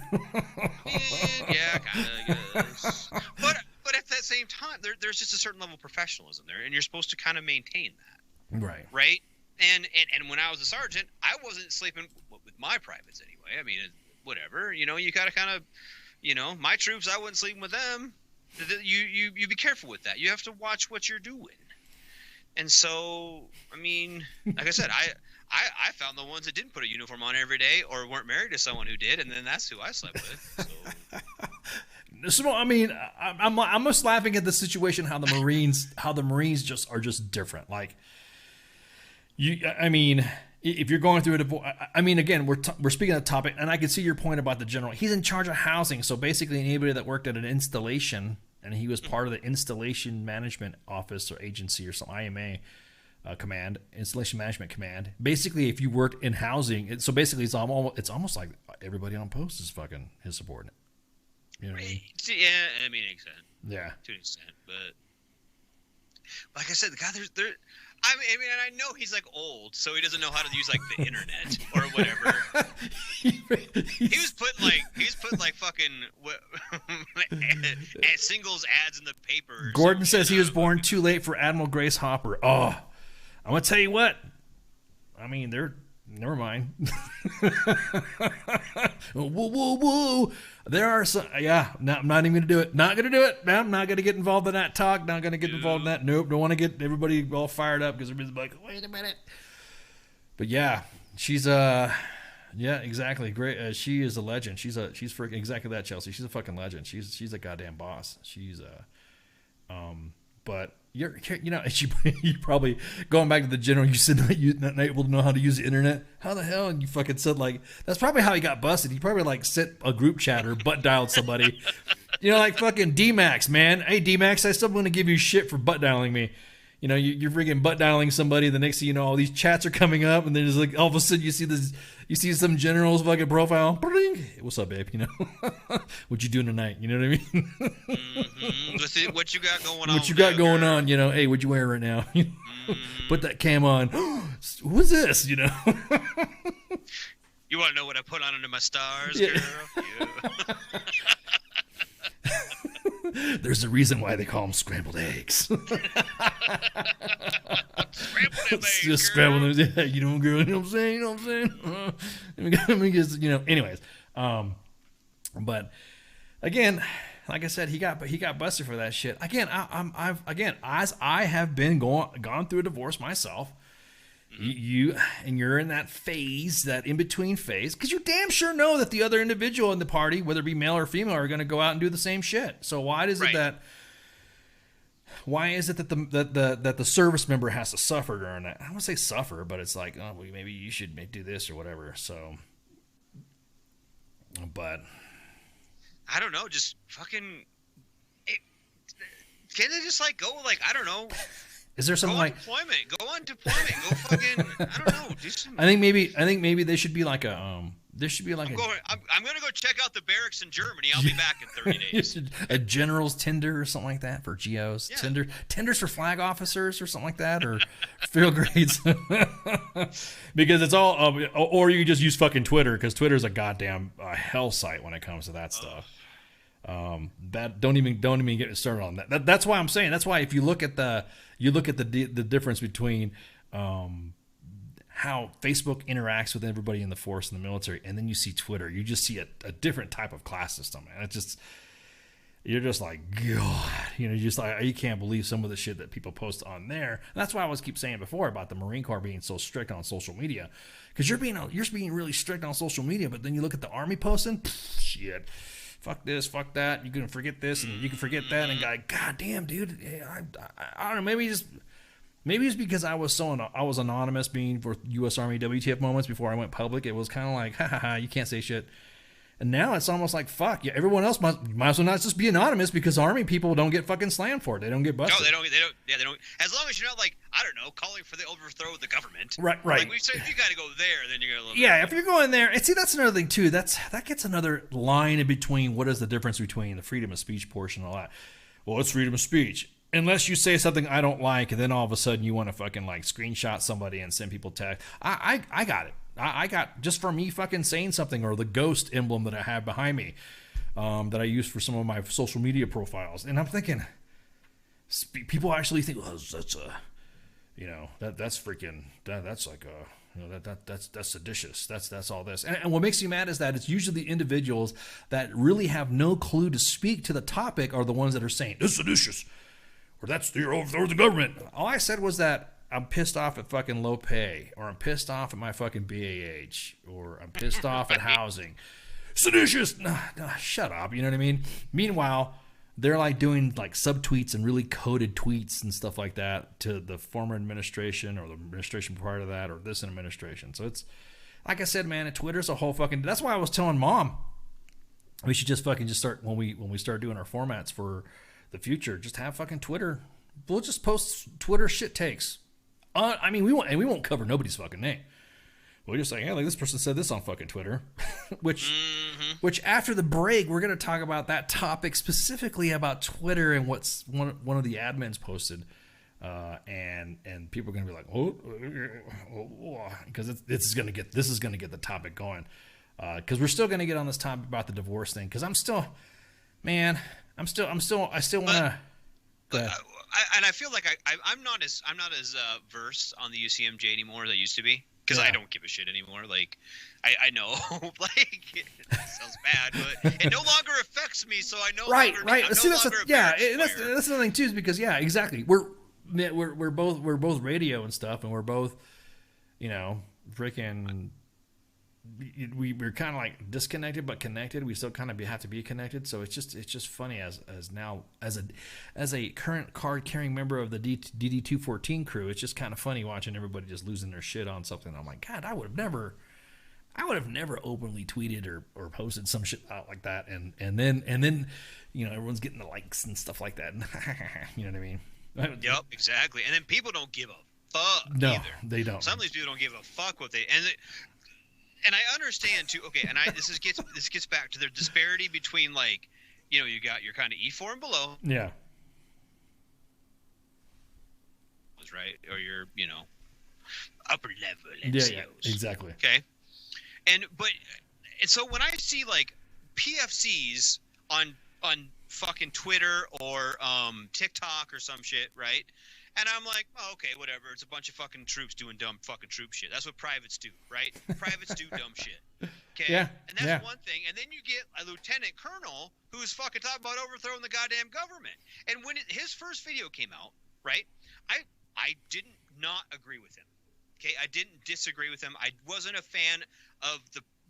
Speaker 7: Yeah, kind of. Yes. But at that same time, there's just a certain level of professionalism there, and you're supposed to kind of maintain that.
Speaker 6: Right.
Speaker 7: Right. And when I was a sergeant, I wasn't sleeping with my privates anyway. I mean, whatever. You know, you gotta kind of, my troops, I wasn't sleeping with them. You be careful with that. You have to watch what you're doing. And so, I mean, like I said, I found the ones that didn't put a uniform on every day or weren't married to someone who did, and then that's who I slept with.
Speaker 6: So I mean, I'm just laughing at the situation how the Marines are just different. Like, I mean, if you're going through a divorce, I mean, again, we're speaking of the topic, and I can see your point about the general. He's in charge of housing, so basically anybody that worked at an installation, and he was part of the installation management office or agency or some IMA command, installation management command. Basically, if you worked in housing, so basically it's almost like everybody on post is fucking his subordinate. You know what I mean?
Speaker 7: Yeah, I mean, extent.
Speaker 6: Yeah,
Speaker 7: to an extent, but like I said, the guy there. I mean, and I know he's like old, so he doesn't know how to use like the internet or whatever. he was putting like fucking singles ads in the paper.
Speaker 6: Gordon says he was born too late for Admiral Grace Hopper. Oh, I'm gonna tell you what. I mean, never mind. Whoa. There are some, no, I'm not even gonna do it. Not gonna do it. I'm not gonna get involved in that talk. Not gonna get involved in that. Nope. Don't want to get everybody all fired up because everybody's like, wait a minute. But yeah, she's yeah, exactly. Great. She is a legend. She's freaking exactly that, Chelsea. She's a fucking legend. She's a goddamn boss. She's but you probably going back to the general. You said not able to know how to use the internet. How the hell? And you fucking said like that's probably how he got busted. He probably like sent a group chat or butt dialed somebody. Like fucking D-Max, man. Hey D-Max, I still want to give you shit for butt dialing me. You're freaking butt dialing somebody. The next thing you know, all these chats are coming up, and then there's like all of a sudden you see some general's fucking profile. What's up, babe? What you doing tonight? You know what I mean?
Speaker 7: Mm-hmm. What you got going on?
Speaker 6: What you got going on? Hey, what you wearing right now? Put that cam on. Who's this?
Speaker 7: You want to know what I put on under my stars, girl? Yeah.
Speaker 6: There's a reason why they call them scrambled eggs.
Speaker 7: Scrambled eggs,
Speaker 6: just scrambled them. Yeah, girl. You know what I'm saying? Let me just, anyways. But again, like I said, he got busted for that shit. Again, as I have been gone through a divorce myself. You're in that phase, that in-between phase, because you damn sure know that the other individual in the party, whether it be male or female, are going to go out and do the same shit. So why is it that the service member has to suffer during that? I don't want to say suffer, but it's like, oh, well, maybe you should do this or whatever. So, but
Speaker 7: I don't know, just fucking. Can they just like go like I don't know?
Speaker 6: Is there something like
Speaker 7: deployment? Go on deployment. Go fucking. I don't know. Do some.
Speaker 6: I think maybe they should be like a. There should be like
Speaker 7: I'm gonna go check out the barracks in Germany. I'll be back in 30 days.
Speaker 6: A general's Tinder or something like that for GOs. Yeah. Tinders for flag officers or something like that, or field grades. Because it's all. Or you just use fucking Twitter, because Twitter's a goddamn hell site when it comes to that stuff. That don't even get me started on that. That's why I'm saying. That's why if you look at the difference between how Facebook interacts with everybody in the force and the military, and then you see Twitter, you just see a different type of class system, and you're just like, God, just like, you can't believe some of the shit that people post on there. And that's why I keep saying before about the Marine Corps being so strict on social media, because you're being really strict on social media, but then you look at the Army posting, shit. Fuck this, fuck that. You can forget this and you can forget that, and God damn, dude. I don't know. Maybe it's because I was anonymous, being for U.S. Army WTF moments before I went public. It was kind of like, ha, you can't say shit. And now it's almost like, fuck yeah, everyone else might as well not just be anonymous, because Army people don't get fucking slammed for it. They don't get busted.
Speaker 7: No, they don't. Yeah, they don't. As long as you're not like, I don't know, calling for the overthrow of the government.
Speaker 6: Right.
Speaker 7: Like we said, if you got to go there, then you're gonna.
Speaker 6: Yeah, if you're going there, and see, that's another thing too. That gets another line in between. What is the difference between the freedom of speech portion and all that? Well, it's freedom of speech. Unless you say something I don't like, and then all of a sudden you want to fucking like screenshot somebody and send people text. I got it. I got, just for me fucking saying something, or the ghost emblem that I have behind me that I use for some of my social media profiles. And I'm thinking, people actually think, well, that's that's freaking, that's like that's seditious. That's all this. And what makes me mad is that it's usually the individuals that really have no clue to speak to the topic are the ones that are saying, this is seditious, or that's the overthrow of the government. All I said was that I'm pissed off at fucking low pay, or I'm pissed off at my fucking BAH, or I'm pissed off at housing. Seditious! Nah, shut up. You know what I mean? Meanwhile, they're like doing like subtweets and really coded tweets and stuff like that to the former administration or the administration prior to that or this administration. So it's like I said, man, Twitter's a whole fucking. That's why I was telling Mom we should just start when we start doing our formats for the future. Just have fucking Twitter. We'll just post Twitter shit takes. I mean, we won't cover nobody's fucking name. We'll just say, hey, like this person said this on fucking Twitter, which after the break we're gonna talk about that topic specifically about Twitter and what's one of the admins posted, and people are gonna be like, because this is gonna get the topic going, because we're still gonna get on this topic about the divorce thing, because I still want to.
Speaker 7: And I feel like I'm not as versed on the UCMJ anymore as I used to be. Because I don't give a shit anymore. Like, I know, like, it sounds bad, but it no longer affects me. So I know.
Speaker 6: Right. See,
Speaker 7: that's
Speaker 6: the thing too, is because exactly. We're both radio and stuff, and we're both, freaking. We're kind of like disconnected but connected. We still kind of have to be connected. So it's just funny as a current card carrying member of the DD214 crew. It's just kind of funny watching everybody just losing their shit on something. I'm like, God, I would have never openly tweeted or posted some shit out like that. And then everyone's getting the likes and stuff like that. You know what I mean?
Speaker 7: Yep, exactly. And then people don't give a fuck.
Speaker 6: No,
Speaker 7: either.
Speaker 6: They don't.
Speaker 7: Some of these people don't give a fuck what they and I understand too. Okay, and this gets back to the disparity between, like, you got your kind of E4 and below.
Speaker 6: Yeah.
Speaker 7: Right, or your upper level
Speaker 6: NCOs. Yeah, exactly.
Speaker 7: Okay, and so when I see like PFCs on fucking Twitter or TikTok or some shit, right? And I'm like, oh, okay, whatever. It's a bunch of fucking troops doing dumb fucking troop shit. That's what privates do, right? Privates do dumb shit. Okay?
Speaker 6: Yeah.
Speaker 7: And that's one thing. And then you get a lieutenant colonel who's fucking talking about overthrowing the goddamn government. And when his first video came out, right, I did not agree with him. Okay? I didn't disagree with him. I wasn't a fan of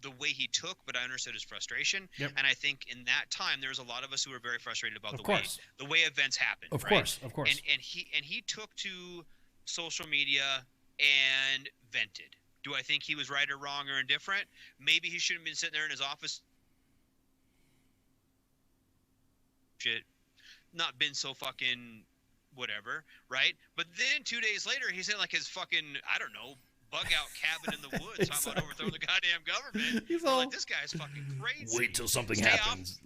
Speaker 7: the way he took, but I understood his frustration.
Speaker 6: Yep.
Speaker 7: And I think in that time there was a lot of us who were very frustrated about the way events happened.
Speaker 6: Of
Speaker 7: course. And he took to social media and vented. Do I think he was right or wrong or indifferent? Maybe he shouldn't have been sitting there in his office. Shit, not been so fucking whatever, right? But then 2 days later, he's in like his fucking, I don't know, bug out cabin in the woods talking about overthrowing the goddamn government.
Speaker 6: He's all
Speaker 7: like, this guy's fucking crazy.
Speaker 6: Wait till something happens.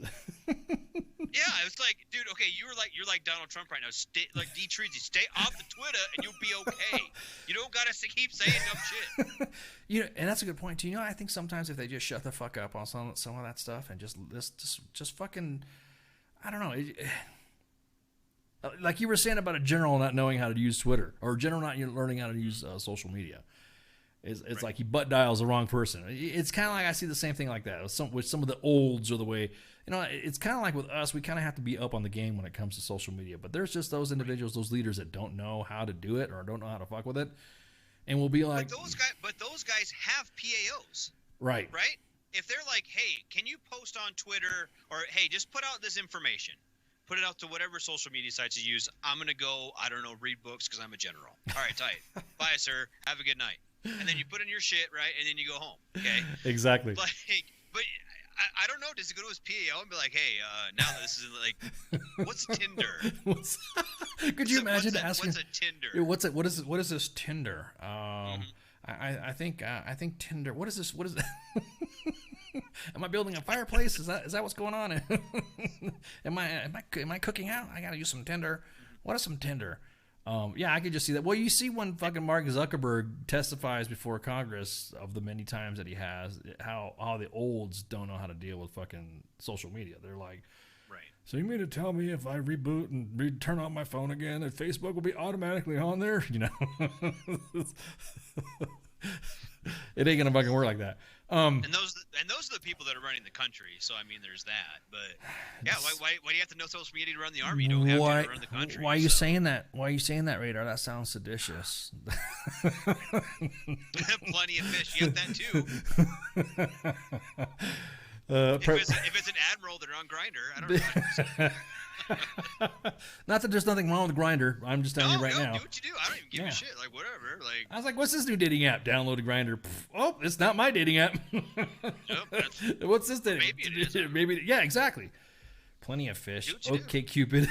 Speaker 7: Yeah, it's like, dude, okay, you're like Donald Trump right now. Stay like D. Treasy, stay off the Twitter and you'll be okay. You don't gotta keep saying dumb shit.
Speaker 6: And that's a good point too. I think sometimes if they just shut the fuck up on some of that stuff and just fucking, I don't know. Like you were saying about a general not knowing how to use Twitter, or a general not learning how to use social media. It's right. Like he butt dials the wrong person. It's kind of like I see the same thing like that with some of the olds, or the way, it's kind of like with us, we kind of have to be up on the game when it comes to social media. But there's just those individuals, those leaders that don't know how to do it or don't know how to fuck with it, and we'll be like,
Speaker 7: but those guys have PAOs,
Speaker 6: right?
Speaker 7: If they're like, hey, can you post on Twitter, or hey, just put out this information. Put it out to whatever social media sites you use. I'm going to go, I don't know, read books because I'm a general. All right, tight. Bye, sir. Have a good night. And then you put in your shit, right? And then you go home. Okay?
Speaker 6: Exactly.
Speaker 7: But I don't know. Does he go to his PAO and be like, hey, now that this is like, what's Tinder?
Speaker 6: Could you imagine asking?
Speaker 7: What's a Tinder?
Speaker 6: What is this Tinder? I think Tinder. What is this? What is that? Am I building a fireplace? Is that what's going on? Am I cooking out? I gotta use some Tinder. What is some Tinder? Yeah, I could just see that. Well, you see when fucking Mark Zuckerberg testifies before Congress of the many times that he has, how the olds don't know how to deal with fucking social media. They're like,
Speaker 7: right.
Speaker 6: So you mean to tell me if I reboot and turn on my phone again, that Facebook will be automatically on there? It ain't gonna fucking work like that.
Speaker 7: And those are the people that are running the country. So I mean, there's that. But yeah, why do you have to know social media to run the army? You don't have to run the country.
Speaker 6: Why are you saying that? Why are you saying that, Radar? That sounds seditious.
Speaker 7: Plenty of fish. You have that too. If it's an admiral, they're on Grindr. I don't know.
Speaker 6: Not that there's nothing wrong with Grindr. I'm just telling you right now.
Speaker 7: Do what you do. I don't even give a shit. Like, whatever. Like,
Speaker 6: I was like, what's this new dating app? Downloaded Grindr. Oh, it's not my dating app. What's this dating?
Speaker 7: Maybe it is.
Speaker 6: Maybe. Yeah, exactly. Plenty of fish. Okay, Cupid.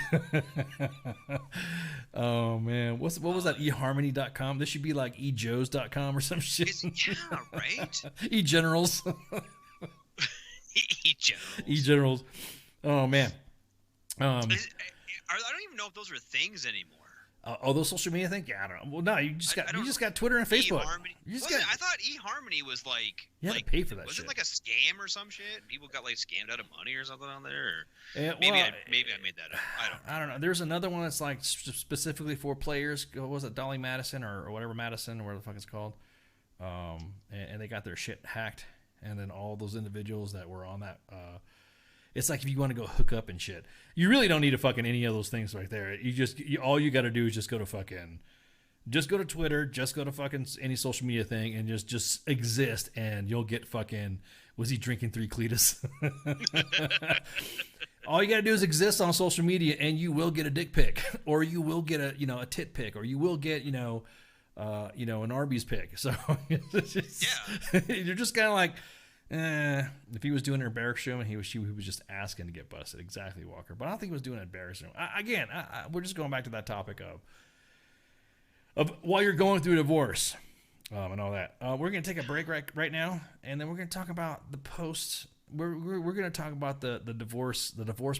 Speaker 6: Oh man, what was that? eHarmony.com. This should be like eJoes.com or some shit.
Speaker 7: Yeah, right.
Speaker 6: eGenerals. eGenerals. Oh man.
Speaker 7: I don't even know if those are things anymore.
Speaker 6: Those social media things? Yeah, I don't know. Well, no, you just got Twitter and Facebook.
Speaker 7: I thought eHarmony was like
Speaker 6: you had to pay for that.
Speaker 7: Was it like a scam or some shit? People got like scammed out of money or something on there. Maybe I made that up.
Speaker 6: I don't know. There's another one that's like specifically for players. What was it, Dolly Madison or whatever Madison, whatever the fuck it's called? And they got their shit hacked, and then all those individuals that were on that. It's like if you want to go hook up and shit, you really don't need to fucking any of those things right there. All you got to do is just go to Twitter, just go to fucking any social media thing, and just exist, and you'll get fucking. Was he drinking 3 Cletus? All you got to do is exist on social media, and you will get a dick pic, or you will get a tit pic, or you will get an Arby's pic. So you're just kind of like. If he was doing an embarrassment, he was just asking to get busted. Exactly, Walker. But I don't think he was doing an embarrassment. We're just going back to that topic of while you're going through a divorce and all that. We're gonna take a break right now, and then we're gonna talk about the post. We're gonna talk about the divorce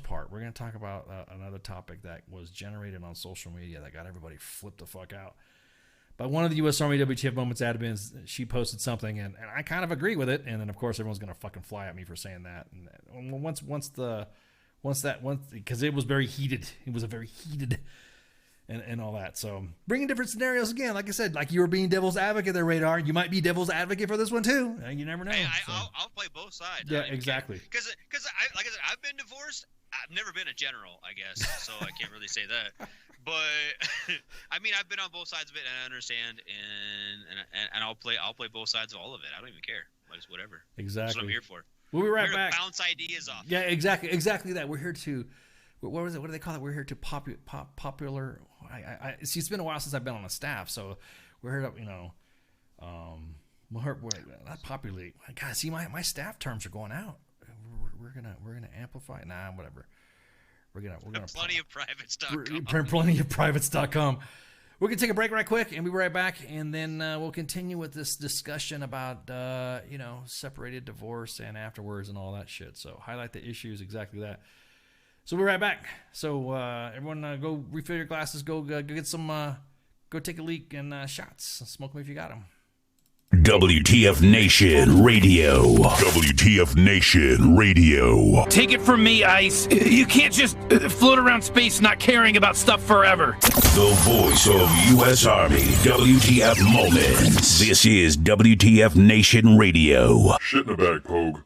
Speaker 6: part. We're gonna talk about another topic that was generated on social media that got everybody flipped the fuck out. But one of the U.S. Army WTF moments admins, she posted something, and I kind of agree with it. And then, of course, everyone's going to fucking fly at me for saying that. And because it was very heated. It was a very heated and all that. So bringing different scenarios again. Like I said, like you were being devil's advocate there, Radar. You might be devil's advocate for this one, too. You never know.
Speaker 7: Hey, I'll play both sides.
Speaker 6: Yeah, exactly.
Speaker 7: Because like I said, I've been divorced. I've never been a general, I guess, so I can't really say that. But I mean, I've been on both sides of it, and I understand, and I'll play both sides of all of it. I don't even care. Just whatever.
Speaker 6: Exactly.
Speaker 7: That's what I'm here for.
Speaker 6: We'll be right back.
Speaker 7: To bounce ideas off.
Speaker 6: Yeah, exactly that. We're here to. What was it? What do they call it? We're here to popular. See, it's been a while since I've been on a staff, so we're here to we're not populate. God, see, my staff terms are going out. We're gonna amplify. Nah, whatever. We're gonna
Speaker 7: plenty of privates.com.
Speaker 6: Plenty of privates.com. We're gonna take a break right quick, and we'll be right back, and then we'll continue with this discussion about separated divorce and afterwards and all that shit. So highlight the issues, exactly that. So we'll be right back. So everyone, go refill your glasses. Go get some. Go take a leak and shots. Smoke them if you got them.
Speaker 5: WTF Nation Radio. WTF Nation Radio.
Speaker 9: Take it from me, Ice. You can't just float around space not caring about stuff forever.
Speaker 5: The voice of U.S. Army. WTF Moments. This is WTF Nation Radio.
Speaker 4: Shit in the bag, Pogue.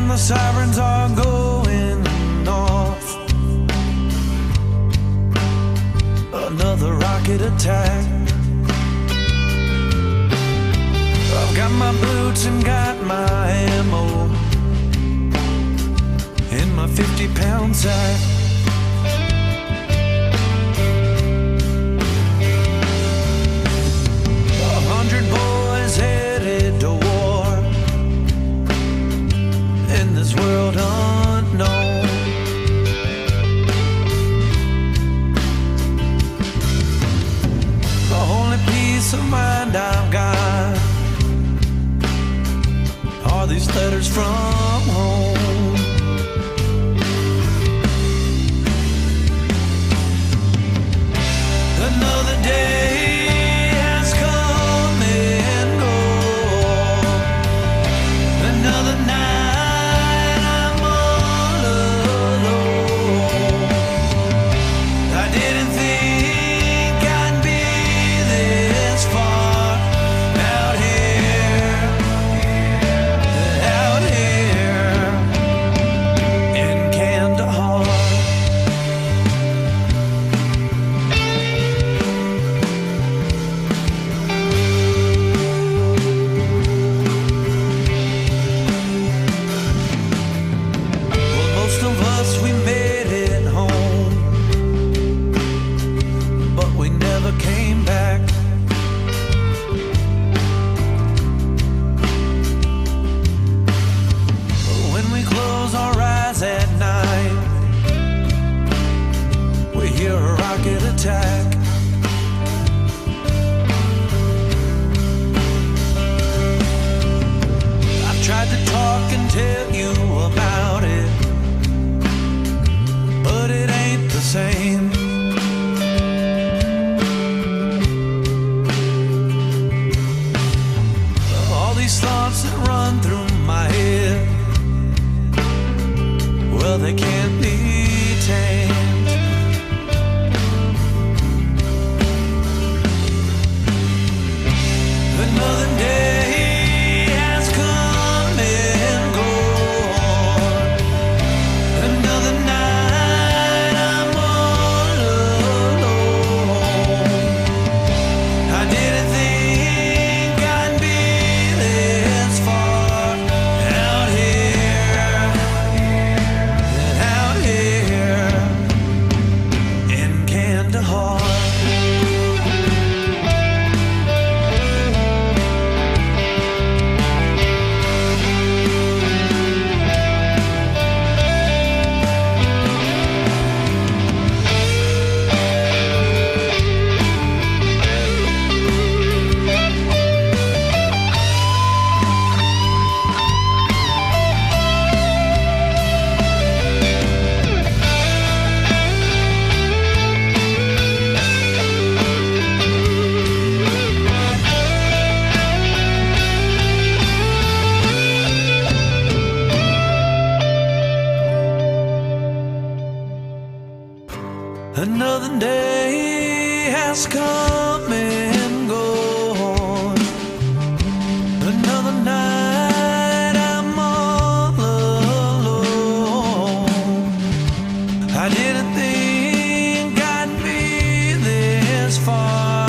Speaker 10: and the sirens are going off. Another rocket attack. I've got my boots and got my ammo in my 50-pound sack. Boys headed to war in this world unknown. The only peace of mind I've got are these letters from home. Another day Another day has come and gone. Another night I'm all alone. I didn't think I'd be this far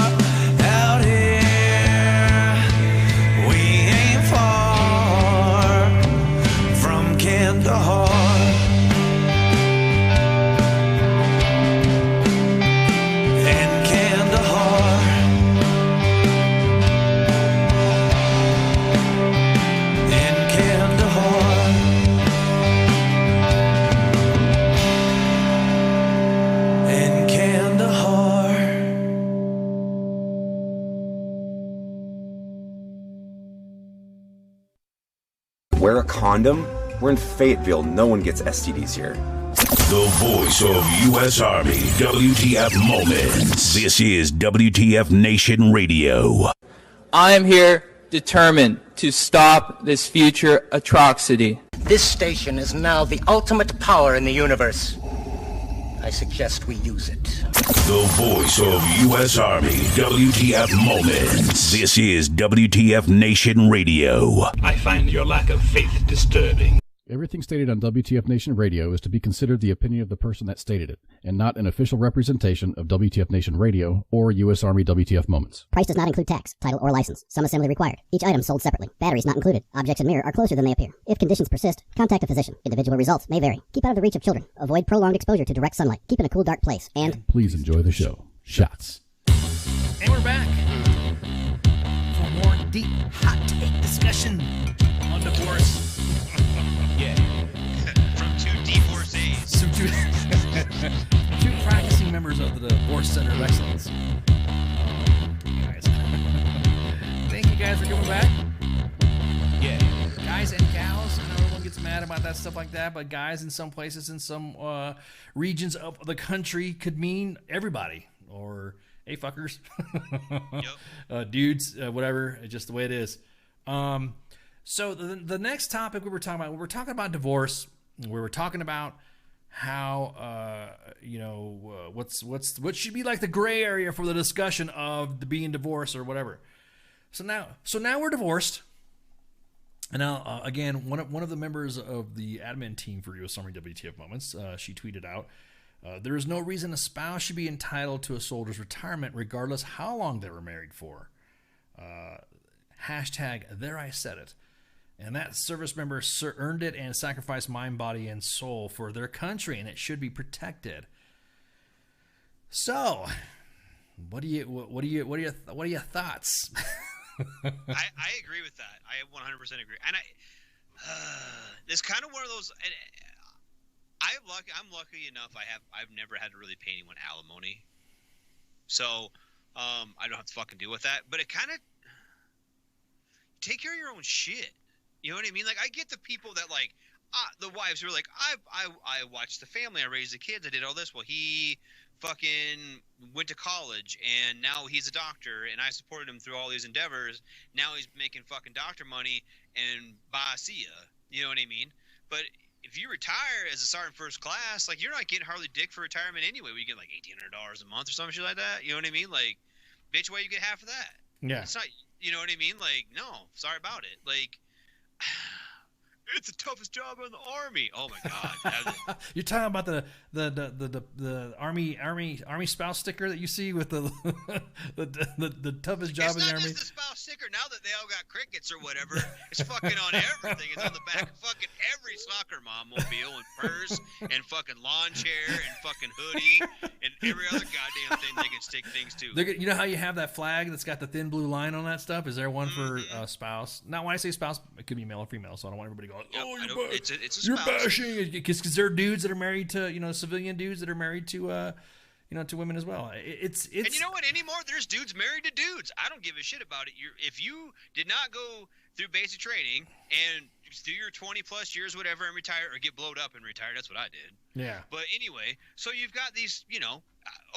Speaker 10: out here. We ain't far from Kandahar.
Speaker 11: Wear a condom? We're in Fayetteville. No one gets STDs here.
Speaker 5: The voice of U.S. Army, WTF Moments. This is WTF Nation Radio.
Speaker 12: I am here determined to stop this future atrocity.
Speaker 13: This station is now the ultimate power in the universe. I suggest we use it.
Speaker 5: The voice of U.S. Army, WTF Moments. This is WTF Nation Radio.
Speaker 14: I find your lack of faith disturbing. Everything stated on WTF Nation Radio is to be considered the opinion of the person that stated it, and not an official representation of WTF Nation Radio or U.S. Army WTF Moments.
Speaker 15: Price does not include tax, title, or license. Some assembly required. Each item sold separately. Batteries not included. Objects in mirror are closer than they appear. If conditions persist, contact a physician. Individual results may vary. Keep out of the reach of children. Avoid prolonged exposure to direct sunlight. Keep in a cool, dark place. And
Speaker 14: please enjoy the show. Shots.
Speaker 6: And we're back for more deep, hot take discussion on divorce.
Speaker 7: Yeah. From two divorcees.
Speaker 6: Two practicing members of the Divorce Center of Excellence. Guys. Thank you guys for coming back.
Speaker 7: Yeah.
Speaker 6: Guys and gals. I know everyone gets mad about that stuff like that, but guys in some places, in some regions of the country could mean everybody. Or, hey, fuckers. Yep. Dudes, whatever. Just the way it is. So the next topic we were talking about divorce. We were talking about how what should be like the gray area for the discussion of the being divorced or whatever. So now we're divorced. And now again, one of the members of the admin team for U.S. Army WTF Moments, she tweeted out, there is no reason a spouse should be entitled to a soldier's retirement regardless how long they were married for. Hashtag there I said it. And that service member earned it and sacrificed mind, body, and soul for their country, and it should be protected. So, what are your thoughts?
Speaker 7: I agree with that. I 100% agree. And it's kind of one of those. And I'm lucky enough. I've never had to really pay anyone alimony, so I don't have to fucking deal with that. But it kind of take care of your own shit. You know what I mean? Like, I get the people that, like, the wives who are like, I watched the family, I raised the kids, I did all this. Well, he fucking went to college, and now he's a doctor, and I supported him through all these endeavors. Now he's making fucking doctor money, and bye, see ya. You know what I mean? But if you retire as a sergeant first class, like, you're not getting hardly dick for retirement anyway. We get, like, $1,800 a month or some shit like that. You know what I mean? Like, bitch, why you get half of that?
Speaker 6: Yeah.
Speaker 7: It's not, you know what I mean? Like, no, sorry about it. Like, it's the toughest job in the Army. Oh my God!
Speaker 6: You're talking about the army spouse sticker that you see with the toughest job in the Army.
Speaker 7: It's not just the spouse sticker. Now that they all got crickets or whatever, it's fucking on everything. It's on the back of fucking every soccer mom mobile and purse and fucking lawn chair and fucking hoodie and every other goddamn thing they can stick things to.
Speaker 6: You know how you have that flag that's got the thin blue line on that stuff? Is there one for spouse? Now, when I say spouse, it could be male or female, so I don't want everybody going, you're bashing, because there are dudes that are married to, civilian dudes that are married to, to women as well. It's
Speaker 7: and you know what? Anymore, there's dudes married to dudes. I don't give a shit about it. If you did not go through basic training and do your 20 plus years, whatever, and retire, or get blowed up and retire, that's what I did.
Speaker 6: Yeah.
Speaker 7: But anyway, so you've got these,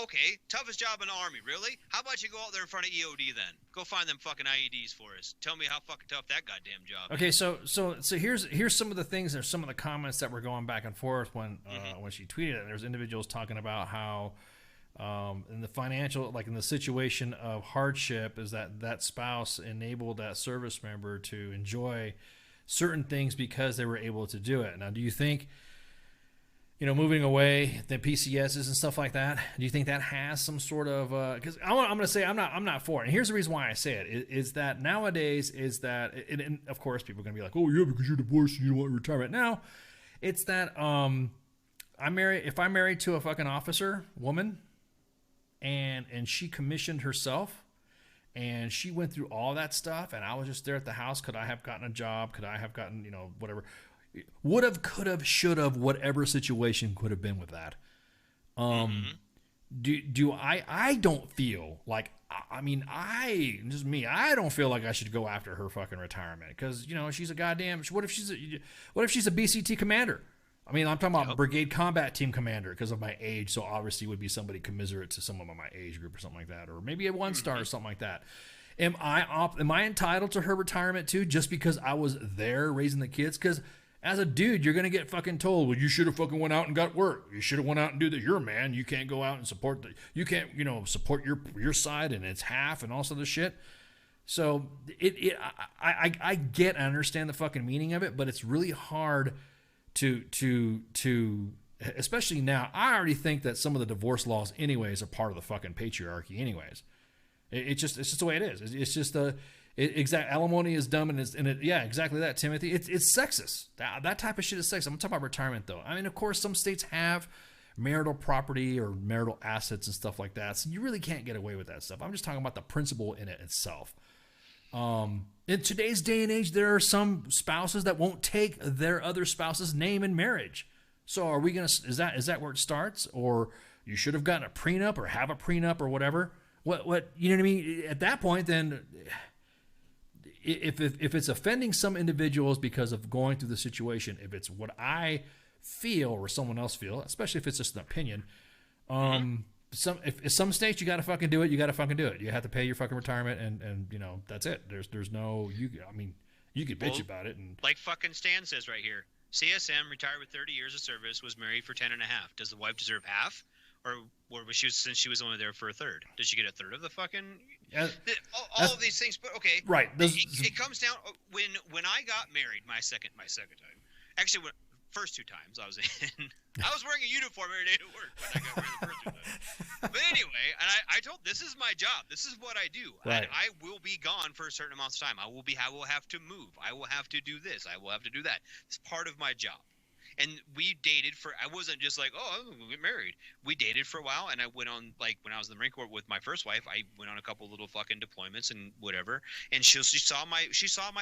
Speaker 7: okay, toughest job in the Army, really? How about you go out there in front of EOD then? Go find them fucking IEDs for us. Tell me how fucking tough that goddamn job is.
Speaker 6: Okay, so here's some of the things, there's some of the comments that were going back and forth when she tweeted it. There's individuals talking about how in the financial, like in the situation of hardship, is that spouse enabled that service member to enjoy certain things because they were able to do it. Now, do you think, moving away the PCSs and stuff like that, do you think that has some sort of because I'm going to say I'm not for it, and here's the reason why I say it is that nowadays is that and of course people are going to be like, oh yeah, because you're divorced and you don't want retirement. Now it's that if I'm married to a fucking officer woman and she commissioned herself and she went through all that stuff and I was just there at the house, could I have gotten a job? Could I have gotten whatever? Would have, could have, should have, whatever situation could have been with that. Do I don't feel like, I don't feel like I should go after her fucking retirement because, she's a goddamn, what if she's a BCT commander? I mean, I'm talking about brigade combat team commander because of my age. So obviously would be somebody commiserate to someone of my age group or something like that, or maybe a 1-star or something like that. Am I entitled to her retirement too, just because I was there raising the kids? Because as a dude, you're going to get fucking told, well, you should have fucking went out and got work. You should have went out and do that. You're a man. You can't go out and support you can't, support your side and it's half and all this other shit. So I understand the fucking meaning of it, but it's really hard to especially now. I already think that some of the divorce laws, anyways, are part of the fucking patriarchy, anyways. It's just the way it is. It's just alimony is dumb, and exactly that, Timothy. It's sexist. That type of shit is sexist. I'm talking about retirement, though. I mean, of course, some states have marital property or marital assets and stuff like that, so you really can't get away with that stuff. I'm just talking about the principle in it itself. In today's day and age, there are some spouses that won't take their other spouse's name in marriage. So are we gonna? Is that where it starts? Or you should have gotten a prenup or have a prenup or whatever. What you know what I mean? At that point, then, if it's offending some individuals because of going through the situation, if it's what I feel or someone else feel, especially if it's just an opinion, if some states you got to fucking do it, you got to fucking do it. You have to pay your fucking retirement, and you know that's it. There's no you. I mean, you could bitch about it, and
Speaker 7: like fucking Stan says right here, CSM retired with 30 years of service, was married for 10 and a half. Does the wife deserve half? Or was she, since she was only there for a third? Did she get a third of the fucking? All of these things, but okay,
Speaker 6: right?
Speaker 7: It comes down when I got married, my second time. Actually, first 2 times I was in, I was wearing a uniform every day to work when I got married the first 2 times. But anyway, and I told, this is my job. This is what I do.
Speaker 6: Right.
Speaker 7: I will be gone for a certain amount of time. I will have to move. I will have to do this. I will have to do that. It's part of my job. And we dated I wasn't just like, oh, I'm going to get married. We dated for a while, and I went on, like, when I was in the Marine Corps with my first wife, I went on a couple little fucking deployments and whatever. And she saw my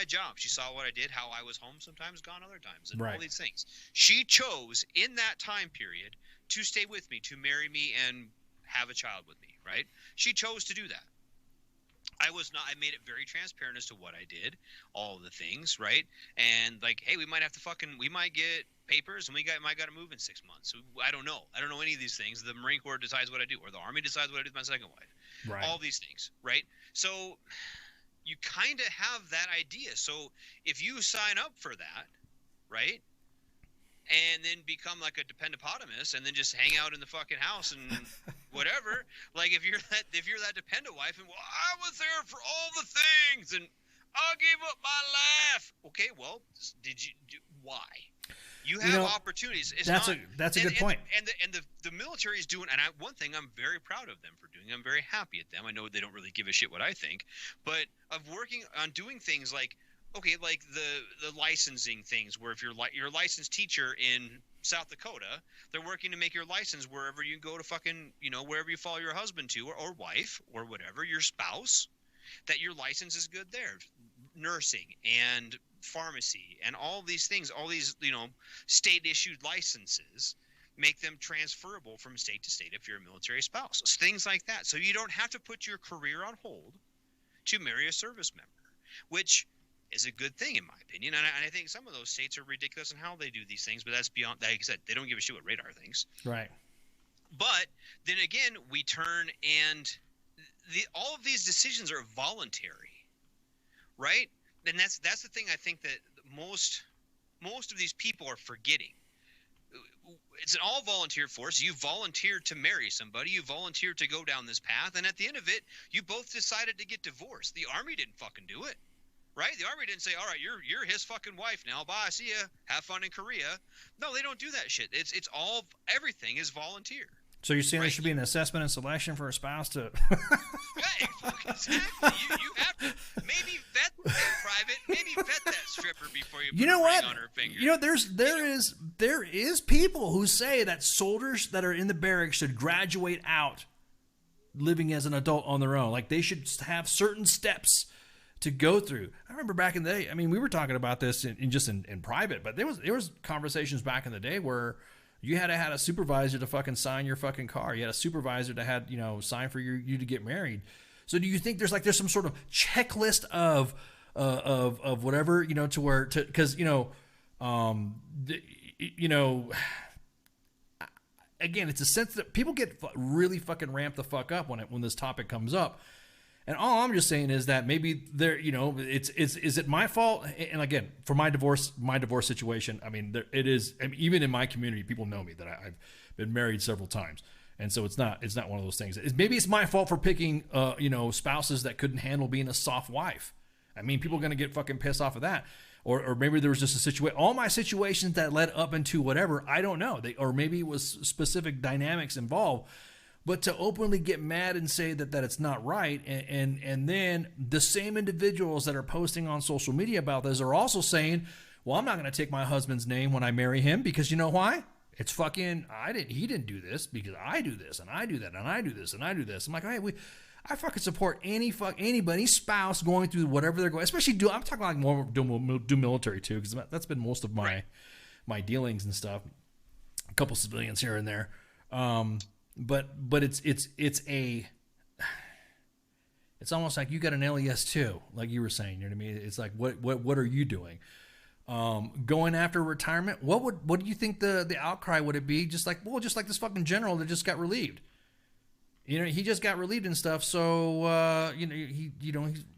Speaker 7: job. She saw what I did, how I was home sometimes, gone other times, and all these things. She chose in that time period to stay with me, to marry me and have a child with me, right? She chose to do that. I made it very transparent as to what I did, all of the things, right? And like, hey, we might get papers, and might got to move in 6 months. I don't know any of these things. The Marine Corps decides what I do, or the Army decides what I do with my second wife.
Speaker 6: Right.
Speaker 7: All these things, right? So you kind of have that idea. So if you sign up for that, right, and then become like a dependopotamus and then just hang out in the fucking house and whatever, like if you're that dependent wife and, well, I was there for all the things and I gave up my life. Okay, well, why? You have opportunities.
Speaker 6: That's a good point.
Speaker 7: And the military is doing, and one thing I'm very proud of them for doing. I'm very happy at them. I know they don't really give a shit what I think, but of working on doing things like, okay, like the licensing things, where if you're a licensed teacher in South Dakota, they're working to make your license wherever you go to fucking, wherever you follow your husband to or wife or whatever, your spouse, that your license is good there. Nursing and pharmacy and all these things, all these, state issued licenses make them transferable from state to state if you're a military spouse. Things like that. So you don't have to put your career on hold to marry a service member, which is a good thing in my opinion. And I think some of those states are ridiculous in how they do these things, but that's beyond, like I said, they don't give a shit what radar thinks.
Speaker 6: Right.
Speaker 7: But then again, we turn and all of these decisions are voluntary, right? And that's the thing I think that most of these people are forgetting. It's an all volunteer force. You volunteered to marry somebody. You volunteered to go down this path. And at the end of it, you both decided to get divorced. The Army didn't fucking do it. Right? The Army didn't say, all right, you're his fucking wife now. Bye. See ya. Have fun in Korea. No, they don't do that shit. It's all, everything is volunteer.
Speaker 6: So you're saying there should be an assessment and selection for a spouse to...
Speaker 7: Yeah, exactly. You have to maybe vet that private, maybe vet that stripper before you put a ring on her finger.
Speaker 6: There is people who say that soldiers that are in the barracks should graduate out living as an adult on their own. Like they should have certain steps to go through. I remember back in the day, I mean, we were talking about this in private, but there was conversations back in the day where you had to have a supervisor to fucking sign your fucking car. You had a supervisor to had, sign for you to get married. So do you think there's some sort of checklist of whatever, to where, because, again, it's a sense that people get really fucking ramped the fuck up when this topic comes up. And all I'm just saying is that maybe is it my fault? And again, for my divorce situation, I mean, it is. I mean, even in my community, people know me that I've been married several times, and so it's not one of those things. Maybe it's my fault for picking, spouses that couldn't handle being a soft wife. I mean, people are gonna get fucking pissed off of that. or maybe there was just a situation. All my situations that led up into whatever, I don't know. Or maybe it was specific dynamics involved. But to openly get mad and say that it's not right, and then the same individuals that are posting on social media about this are also saying, well, I'm not going to take my husband's name when I marry him because you know why? It's fucking, he didn't do this because I do this and I do that and I do this and I do this. I'm like, hey, I fucking support anybody, spouse going through whatever they're going, especially I'm talking like more do military too, because that's been most of my dealings and stuff. A couple civilians here and there. But it's almost like you got an LES too, like you were saying, you know what I mean? It's like, what are you doing? Going after retirement, what do you think the outcry would it be? Just like this fucking general that just got relieved. You know, he just got relieved and stuff. So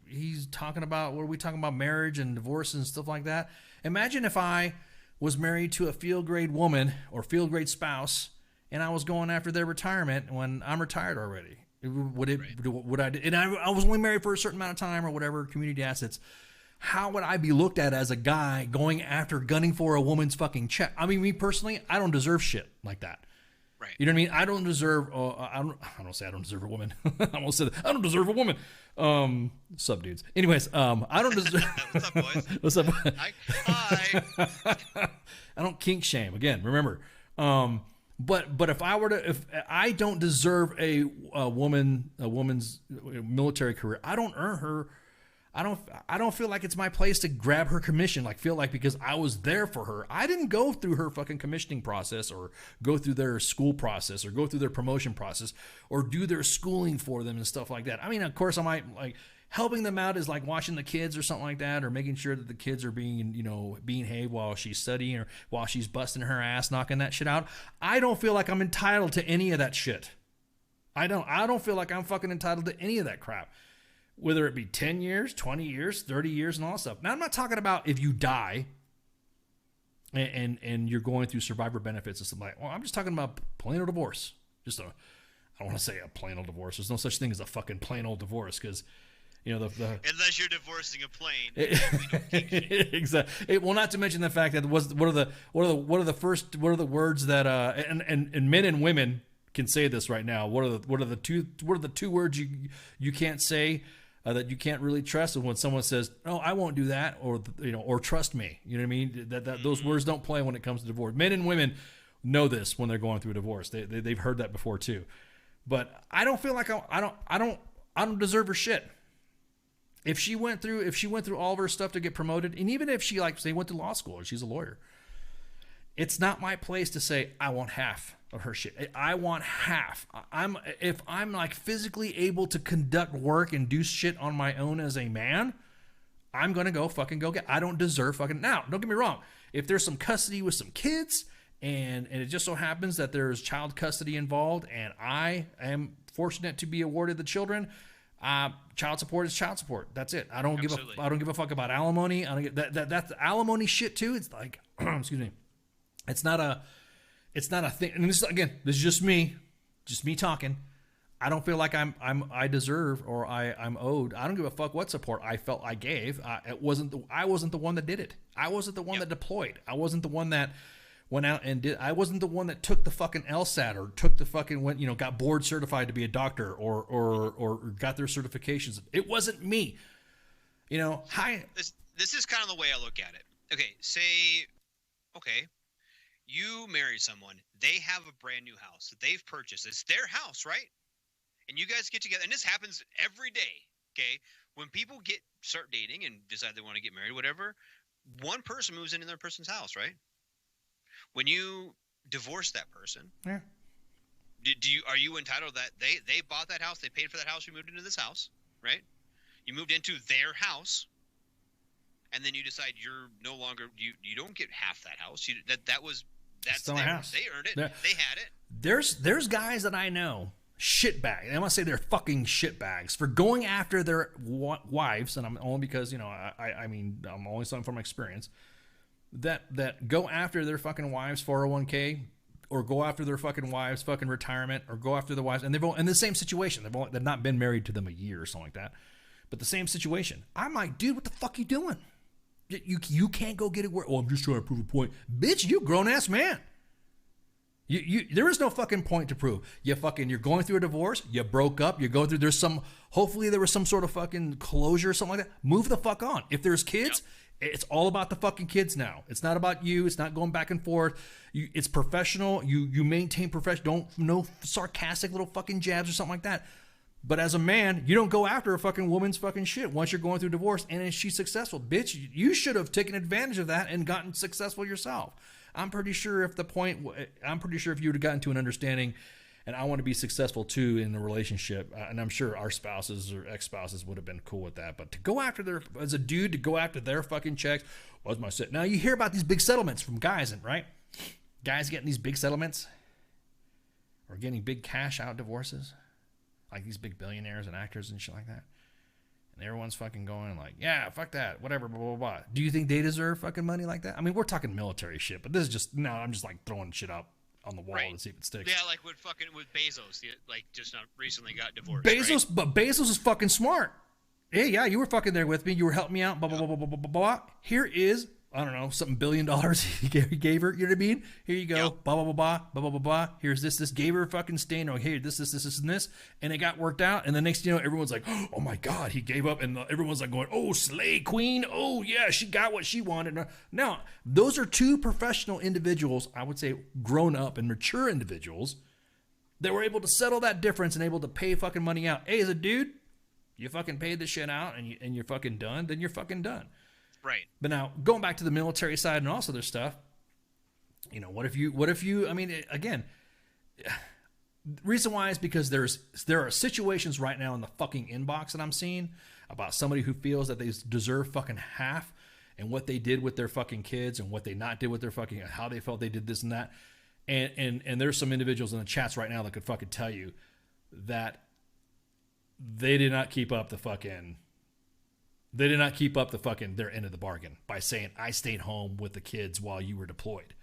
Speaker 6: he's talking about, what are we talking about, marriage and divorce and stuff like that. Imagine if I was married to a field grade woman or field grade spouse, and I was going after their retirement when I'm retired already. Would I? And I was only married for a certain amount of time or whatever, community assets. How would I be looked at as a guy gunning for a woman's fucking check? I mean, me personally, I don't deserve shit like that.
Speaker 7: Right.
Speaker 6: You know what I mean? I don't deserve. I don't say I don't deserve a woman. I almost said I don't deserve a woman. Sub dudes. Anyways, I don't deserve.
Speaker 7: What's up, boys?
Speaker 6: What's up?
Speaker 7: Hi.
Speaker 6: I don't kink shame. Again, remember. But if I don't deserve a woman's military career, I don't earn her. I don't feel like it's my place to grab her commission. Like feel like because I was there for her, I didn't go through her fucking commissioning process or go through their school process or go through their promotion process or do their schooling for them and stuff like that. I mean, of course, I might like helping them out is like watching the kids or something like that, or making sure that the kids are being behaved while she's studying or while she's busting her ass, knocking that shit out. I don't feel like I'm entitled to any of that shit. I don't feel like I'm fucking entitled to any of that crap. Whether it be 10 years, 20 years, 30 years, and all that stuff. Now, I'm not talking about if you die and you're going through survivor benefits and stuff like that. Well, I'm just talking about plain old divorce. I don't want to say a plain old divorce. There's no such thing as a fucking plain old divorce because,
Speaker 7: unless you're divorcing a plane.
Speaker 6: Exactly. Well, not to mention the fact that what are the words that and men and women can say this right now. What are the two words you can't say that you can't really trust? And when someone says, "No, I won't do that," or trust me, you know what I mean? That those words don't play when it comes to divorce. Men and women know this when they're going through a divorce. They've heard that before too. But I don't feel like I don't deserve her shit. If she went through all of her stuff to get promoted, and even if she went to law school or she's a lawyer, it's not my place to say I want half of her shit. I want half. If I'm like physically able to conduct work and do shit on my own as a man, I'm gonna go get. I don't deserve fucking. Now, don't get me wrong. If there's some custody with some kids, and it just so happens that there's child custody involved, and I am fortunate to be awarded the children, child support is child support. That's it. I don't give a fuck about alimony. I don't get that's alimony shit too. It's like, excuse me. It's not a thing. And this is just me talking. I don't feel like I deserve or I'm owed. I don't give a fuck what support I felt I gave. I wasn't the one that did it. I wasn't the one that deployed. I wasn't the one that went out and did. I wasn't the one that took the fucking LSAT or took the fucking got board certified to be a doctor or got their certifications. It wasn't me.
Speaker 7: This is kind of the way I look at it. Okay. You marry someone, they have a brand new house that they've purchased. It's their house, right? And you guys get together, and this happens every day, okay? When people start dating and decide they want to get married, whatever, one person moves into their person's house, right? When you divorce that person,
Speaker 6: yeah.
Speaker 7: Are you entitled that they bought that house, they paid for that house, you moved into this house, right? You moved into their house. And then you decide you're no longer you don't get half that house. That's their house. They earned it. They had it.
Speaker 6: There's guys that I know, shitbags. I'm gonna say they're fucking shitbags for going after their wives, and I'm only because I'm only saying from experience that go after their fucking wives' 401k, or go after their fucking wives' fucking retirement, or go after the wives, and they've in the same situation. They've not been married to them a year or something like that, but the same situation. I'm like, dude, what the fuck are you doing? You can't go get it where, I'm just trying to prove a point. Bitch, you grown-ass man. There is no fucking point to prove. You're going through a divorce, you broke up, you're going through, hopefully there was some sort of fucking closure or something like that. Move the fuck on. If there's kids, it's all about the fucking kids now. It's not about you. It's not going back and forth. It's professional. You maintain professional. No sarcastic little fucking jabs or something like that. But as a man, you don't go after a fucking woman's fucking shit once you're going through divorce and she's successful. Bitch, you should have taken advantage of that and gotten successful yourself. I'm pretty sure if you would have gotten to an understanding, and I want to be successful too in the relationship, and I'm sure our spouses or ex-spouses would have been cool with that. But to go after as a dude, to go after their fucking checks, what's my set? Now you hear about these big settlements from guys, right? Guys getting these big settlements or getting big cash out divorces. Like these big billionaires and actors and shit like that. And everyone's fucking going like, yeah, fuck that, whatever, blah, blah, blah. Do you think they deserve fucking money like that? I mean, we're talking military shit, but this is just, no, I'm just like throwing shit up on the wall to see if it sticks.
Speaker 7: Yeah, like with Bezos, like just not recently got divorced.
Speaker 6: But Bezos is fucking smart. Hey, yeah, you were fucking there with me. You were helping me out, blah, blah, blah, blah, blah, blah, blah. Here is, I don't know, something $1 billion he gave her. You know what I mean? Here you go. Blah, blah, blah, blah, blah, blah, blah, blah. Here's this. Gave her fucking stain. Oh, hey, this, and this. And it got worked out. And the next thing you know, everyone's like, oh my God, he gave up. And everyone's like going, oh, slay queen. Oh, yeah, she got what she wanted. Now, those are two professional individuals, I would say grown up and mature individuals that were able to settle that difference and able to pay fucking money out. Hey, as a dude, you fucking paid this shit out and you're fucking done, then you're fucking done.
Speaker 7: Right.
Speaker 6: But now going back to the military side and also their stuff, what if you, I mean, again, the reason why is because there are situations right now in the fucking inbox that I'm seeing about somebody who feels that they deserve fucking half and what they did with their fucking kids and what they not did with their fucking, how they felt they did this and that. And there's some individuals in the chats right now that could fucking tell you that they did not keep up the fucking their end of the bargain by saying, I stayed home with the kids while you were deployed.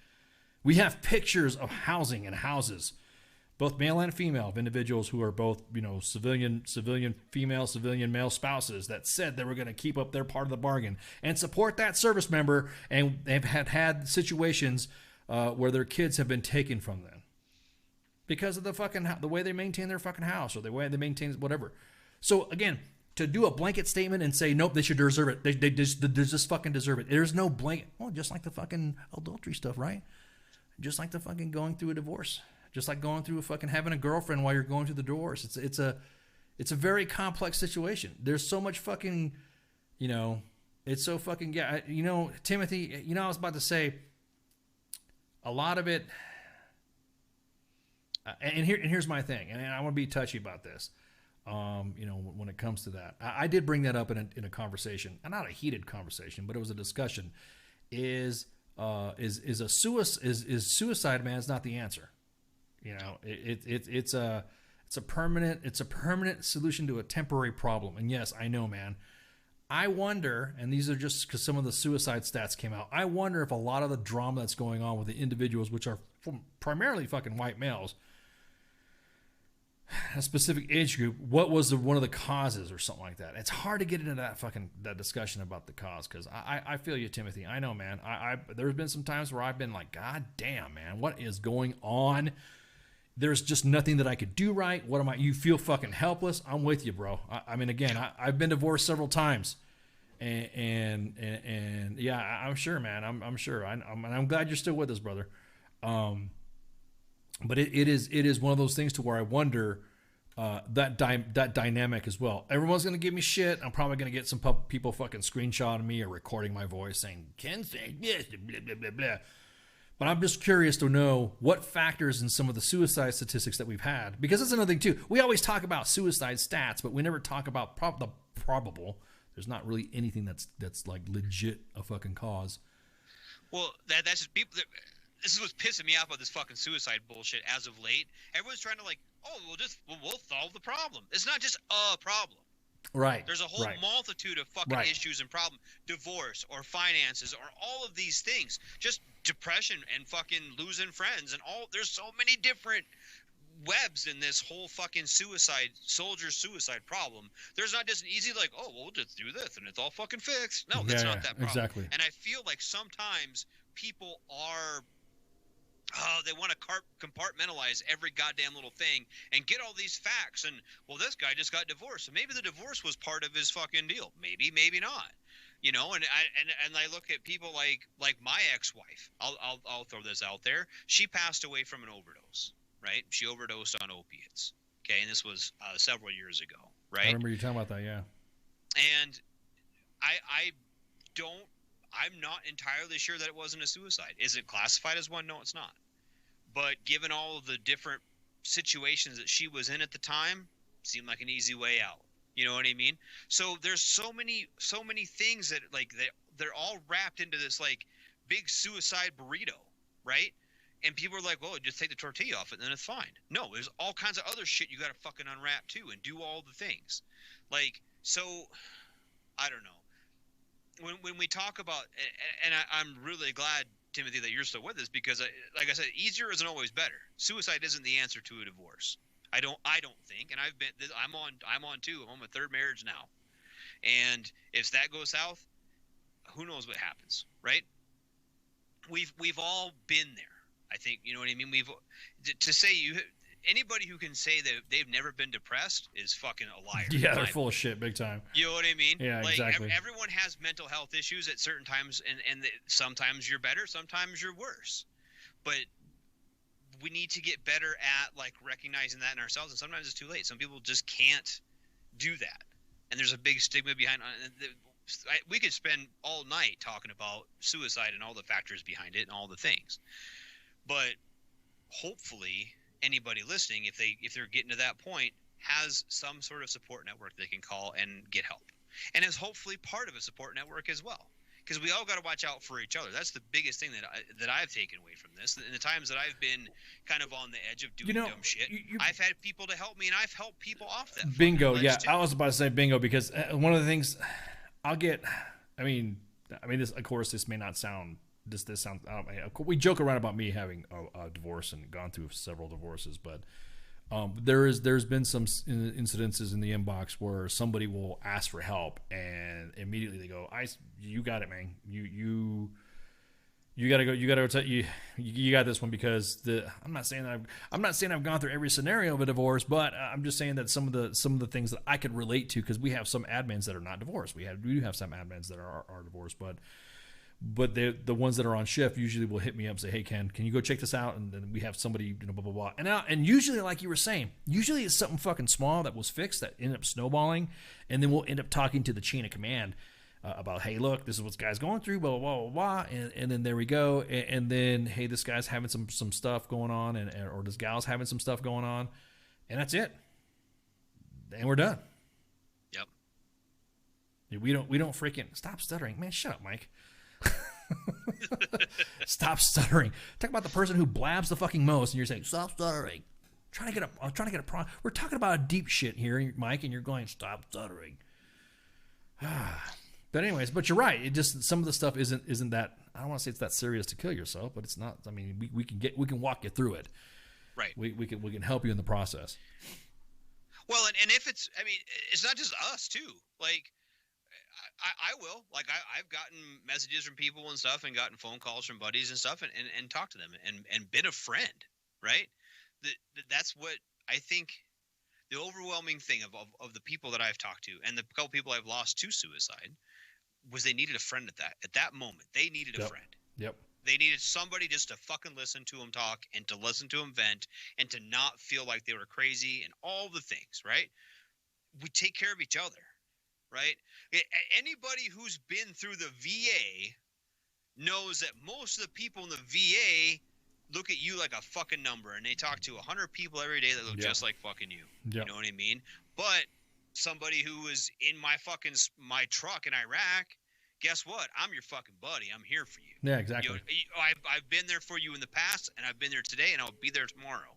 Speaker 6: We have pictures of housing and houses, both male and female, of individuals who are both, civilian female, civilian male spouses that said they were going to keep up their part of the bargain and support that service member. And they've had situations where their kids have been taken from them because of the way they maintain their fucking house or the way they maintain whatever. So again, to do a blanket statement and say, nope, they should deserve it. They just fucking deserve it. There's no blanket. Well, just like the fucking adultery stuff, right? Just like the fucking going through a divorce. Just like going through fucking having a girlfriend while you're going through the divorce. It's a very complex situation. There's so much fucking, it's so fucking, Timothy, I was about to say a lot of it. And here's my thing. And I want to be touchy about this. When it comes to that, I did bring that up in a conversation, and not a heated conversation, but it was a discussion. Is suicide, man, is not the answer. It's a permanent solution to a temporary problem. And yes, I know, man. I wonder, and these are just because some of the suicide stats came out. I wonder if a lot of the drama that's going on with the individuals, which are primarily fucking white males, a specific age group, what was one of the causes or something like that. It's hard to get into that discussion about the cause because I feel you, Timothy. I know, man. There's been some times where I've been like, God damn, man, what is going on? There's just nothing that I could do right. You feel fucking helpless. I'm with you, bro. I mean, again, I've been divorced several times. And yeah, I'm sure, man. I'm sure. I'm glad you're still with us, brother. But it is one of those things to where I wonder that dynamic as well. Everyone's gonna give me shit. I'm probably gonna get some people fucking screenshotting me or recording my voice saying Ken said yes, blah blah blah blah. But I'm just curious to know what factors in some of the suicide statistics that we've had, because that's another thing too. We always talk about suicide stats, but we never talk about the probable. There's not really anything that's like legit a fucking cause.
Speaker 7: Well, that's just people that. This is what's pissing me off about this fucking suicide bullshit as of late. Everyone's trying to we'll solve the problem. It's not just a problem.
Speaker 6: Right.
Speaker 7: There's a whole multitude of fucking issues and problems. Divorce or finances or all of these things. Just depression and fucking losing friends and all. There's so many different webs in this whole fucking soldier suicide problem. There's not just an easy like, oh, we'll just do this and it's all fucking fixed. No, that's not that problem.
Speaker 6: Exactly.
Speaker 7: And I feel like sometimes people are, they want to compartmentalize every goddamn little thing and get all these facts. And well, this guy just got divorced, so maybe the divorce was part of his fucking deal. Maybe not. You know, and I look at people like my ex-wife. I'll throw this out there. She passed away from an overdose. Right? She overdosed on opiates. Okay, and this was several years ago. Right?
Speaker 6: I remember you talking about that. Yeah.
Speaker 7: And I'm not entirely sure that it wasn't a suicide. Is it classified as one? No, it's not. But given all of the different situations that she was in at the time, seemed like an easy way out. You know what I mean? So there's so many things that like they're all wrapped into this like big suicide burrito, right? And people are like, well, just take the tortilla off it and then it's fine. No, there's all kinds of other shit you got to fucking unwrap too and do all the things. Like, so I don't know. When we talk about, and I'm really glad, Timothy, that you're still with us because, like I said, easier isn't always better. Suicide isn't the answer to a divorce. I don't think, and I'm on two. I'm on my third marriage now, and if that goes south, who knows what happens, right? We've all been there. I think, you know what I mean. To say anybody who can say that they've never been depressed is fucking a liar.
Speaker 6: Yeah, they're full of shit, big time.
Speaker 7: You know what I mean?
Speaker 6: Yeah,
Speaker 7: like,
Speaker 6: exactly.
Speaker 7: Everyone has mental health issues at certain times, and sometimes you're better, sometimes you're worse. But we need to get better at like recognizing that in ourselves, and sometimes it's too late. Some people just can't do that, and there's a big stigma behind. We could spend all night talking about suicide and all the factors behind it and all the things. But hopefully anybody listening, if they're getting to that point, has some sort of support network they can call and get help, and is hopefully part of a support network as well. Because we all got to watch out for each other. That's the biggest thing that I've taken away from this. In the times that I've been kind of on the edge of doing dumb shit, I've had people to help me, and I've helped people off that.
Speaker 6: Bingo, yeah. Too. I was about to say bingo because one of the things I'll get. I mean, this of course this may not sound. This sounds. We joke around about me having a divorce and gone through several divorces, but there's been some incidences in the inbox where somebody will ask for help and immediately they go, you got it, man. You gotta go. You got this one because I'm not saying I've gone through every scenario of a divorce, but I'm just saying that some of the things that I could relate to because we have some admins that are not divorced. We do have some admins that are divorced, but the ones that are on shift usually will hit me up and say, hey, Ken, can you go check this out? And then we have somebody, blah, blah, blah. And usually, like you were saying, usually it's something fucking small that was fixed that ended up snowballing. And then we'll end up talking to the chain of command about, hey, look, this is what this guy's going through, blah, blah, blah, blah. And then there we go. And then, hey, this guy's having some stuff going on or this gal's having some stuff going on. And that's it. And we're done.
Speaker 7: Yep.
Speaker 6: We don't freaking stop stuttering. Man, shut up, Mike. Stop stuttering. Talk about the person who blabs the fucking most, and you're saying stop stuttering. I'm trying to get a we're talking about a deep shit here, Mike, and you're going stop stuttering. But anyways, but you're right. It just some of the stuff isn't that. I don't want to say it's that serious to kill yourself, but it's not. I mean, we can walk you through it.
Speaker 7: Right.
Speaker 6: We can help you in the process.
Speaker 7: Well, and if it's not just us too. Like. I will. Like, I've gotten messages from people and stuff and gotten phone calls from buddies and stuff and talked to them and been a friend, right? That's what I think the overwhelming thing of the people that I've talked to and the couple people I've lost to suicide was they needed a friend at that moment. They needed a friend.
Speaker 6: Yep.
Speaker 7: They needed somebody just to fucking listen to them talk and to listen to them vent and to not feel like they were crazy and all the things, right? We take care of each other. Right? Anybody who's been through the VA knows that most of the people in the VA look at you like a fucking number, and they talk to 100 people every day that look just like fucking you. You know what I mean? But somebody who was in my truck in Iraq, guess what? I'm your fucking buddy. I'm here for you.
Speaker 6: Yeah, exactly.
Speaker 7: I've been there for you in the past, and I've been there today, and I'll be there tomorrow.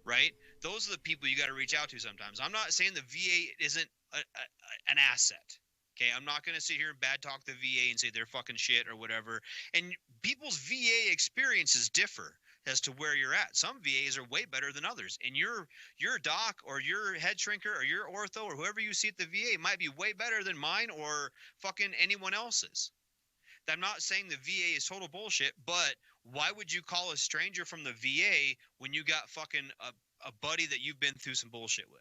Speaker 7: Right? Those are the people you got to reach out to sometimes. I'm not saying the VA isn't an asset. Okay, I'm not going to sit here and bad talk the VA and say they're fucking shit or whatever. And people's VA experiences differ. as to where you're at. Some VAs are way better than others, and your doc or your head shrinker or your ortho or whoever you see at the VA might be way better than mine or fucking anyone else's. I'm not saying the VA is total bullshit, but why would you call a stranger from the VA when you got fucking a buddy that you've been through some bullshit with?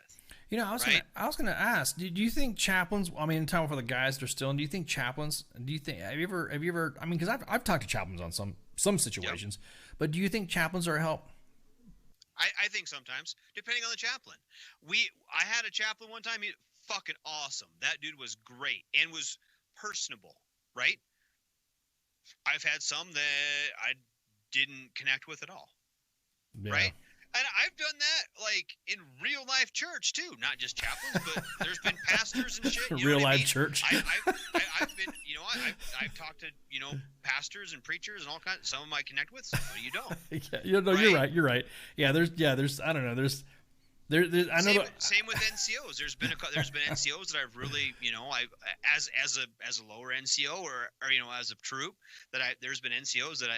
Speaker 6: You know, I was gonna ask, do you think chaplains? I mean, in time for the guys that are still in, do you think chaplains? Do you think have you ever? I mean, because I've talked to chaplains on some situations, but do you think chaplains are a help?
Speaker 7: I think sometimes, depending on the chaplain. I had a chaplain one time. He fucking awesome. That dude was great and was personable, right? I've had some that I didn't connect with at all, right? And I've done that like in real life church too, not just chaplains, but there's been pastors and shit.
Speaker 6: Real life church.
Speaker 7: I've been, you know, I've talked to, you know, pastors and preachers and all kinds. Some of them I connect with, some of you don't.
Speaker 6: Yeah, you know, right? You're right. Yeah, there's I don't know, there's I know
Speaker 7: same with NCOs. There's been NCOs that I've really, you know, as a lower NCO or you know, as a troop that there's been NCOs that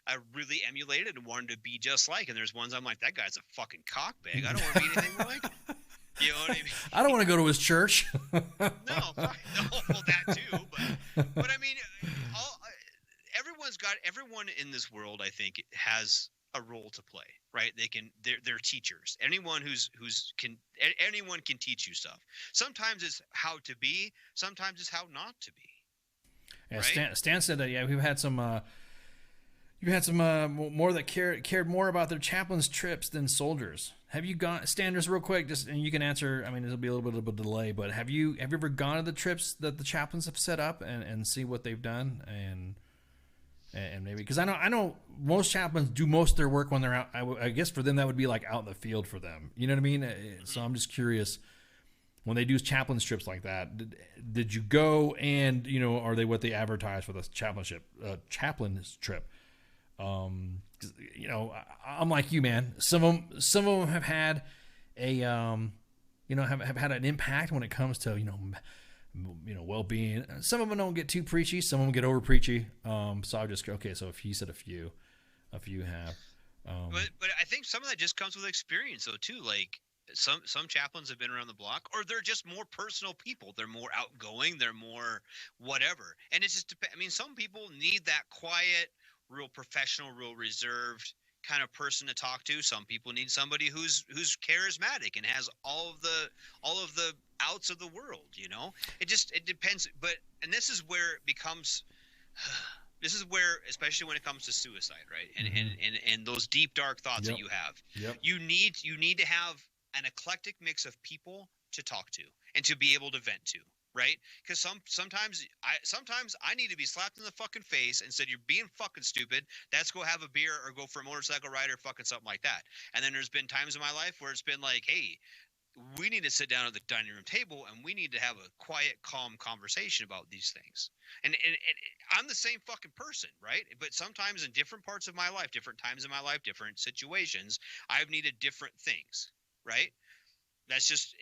Speaker 7: I really emulated and wanted to be just like, and there's ones I'm like, that guy's a fucking cockbag. I don't want to be anything like him. You know what I mean?
Speaker 6: I don't want to go to his church.
Speaker 7: No, well, that too. But I mean, everyone in this world, I think, has a role to play, right? They're teachers. Anyone anyone can teach you stuff. Sometimes it's how to be. Sometimes it's how not to be.
Speaker 6: Yeah,
Speaker 7: right?
Speaker 6: Stan said that. Yeah, we've had some. You had some more that cared more about their chaplain's trips than soldiers. Have you gone, Stan, just real quick, just, and you can answer, I mean, there'll be a little bit of a delay, but have you ever gone to the trips that the chaplains have set up and see what they've done and maybe, because I know most chaplains do most of their work when they're out. I guess for them that would be like out in the field for them. You know what I mean? So I'm just curious, when they do chaplain trips like that, did you go, and you know, are they what they advertise for the chaplain's trip? You know, I'm like you, man. Some of them have had a, you know, have had an impact when it comes to, you know, well-being. Some of them don't get too preachy. Some of them get over preachy. So I just go, okay. So if he said a few have.
Speaker 7: But I think some of that just comes with experience, though, too. Like some chaplains have been around the block, or they're just more personal people. They're more outgoing. They're more whatever. And it's just, I mean, some people need that quiet, real professional, real reserved kind of person to talk to. Some people need somebody who's charismatic and has all of the outs of the world, you know. It depends. And this is where it becomes especially when it comes to suicide, right? And those deep dark thoughts that you have. You need to have an eclectic mix of people to talk to and to be able to vent to. Right? Because sometimes I need to be slapped in the fucking face and said, you're being fucking stupid. Let's go have a beer or go for a motorcycle ride or fucking something like that. And then there's been times in my life where it's been like, hey, we need to sit down at the dining room table and we need to have a quiet, calm conversation about these things. And I'm the same fucking person, right? But sometimes in different parts of my life, different times in my life, different situations, I've needed different things, right? That's just.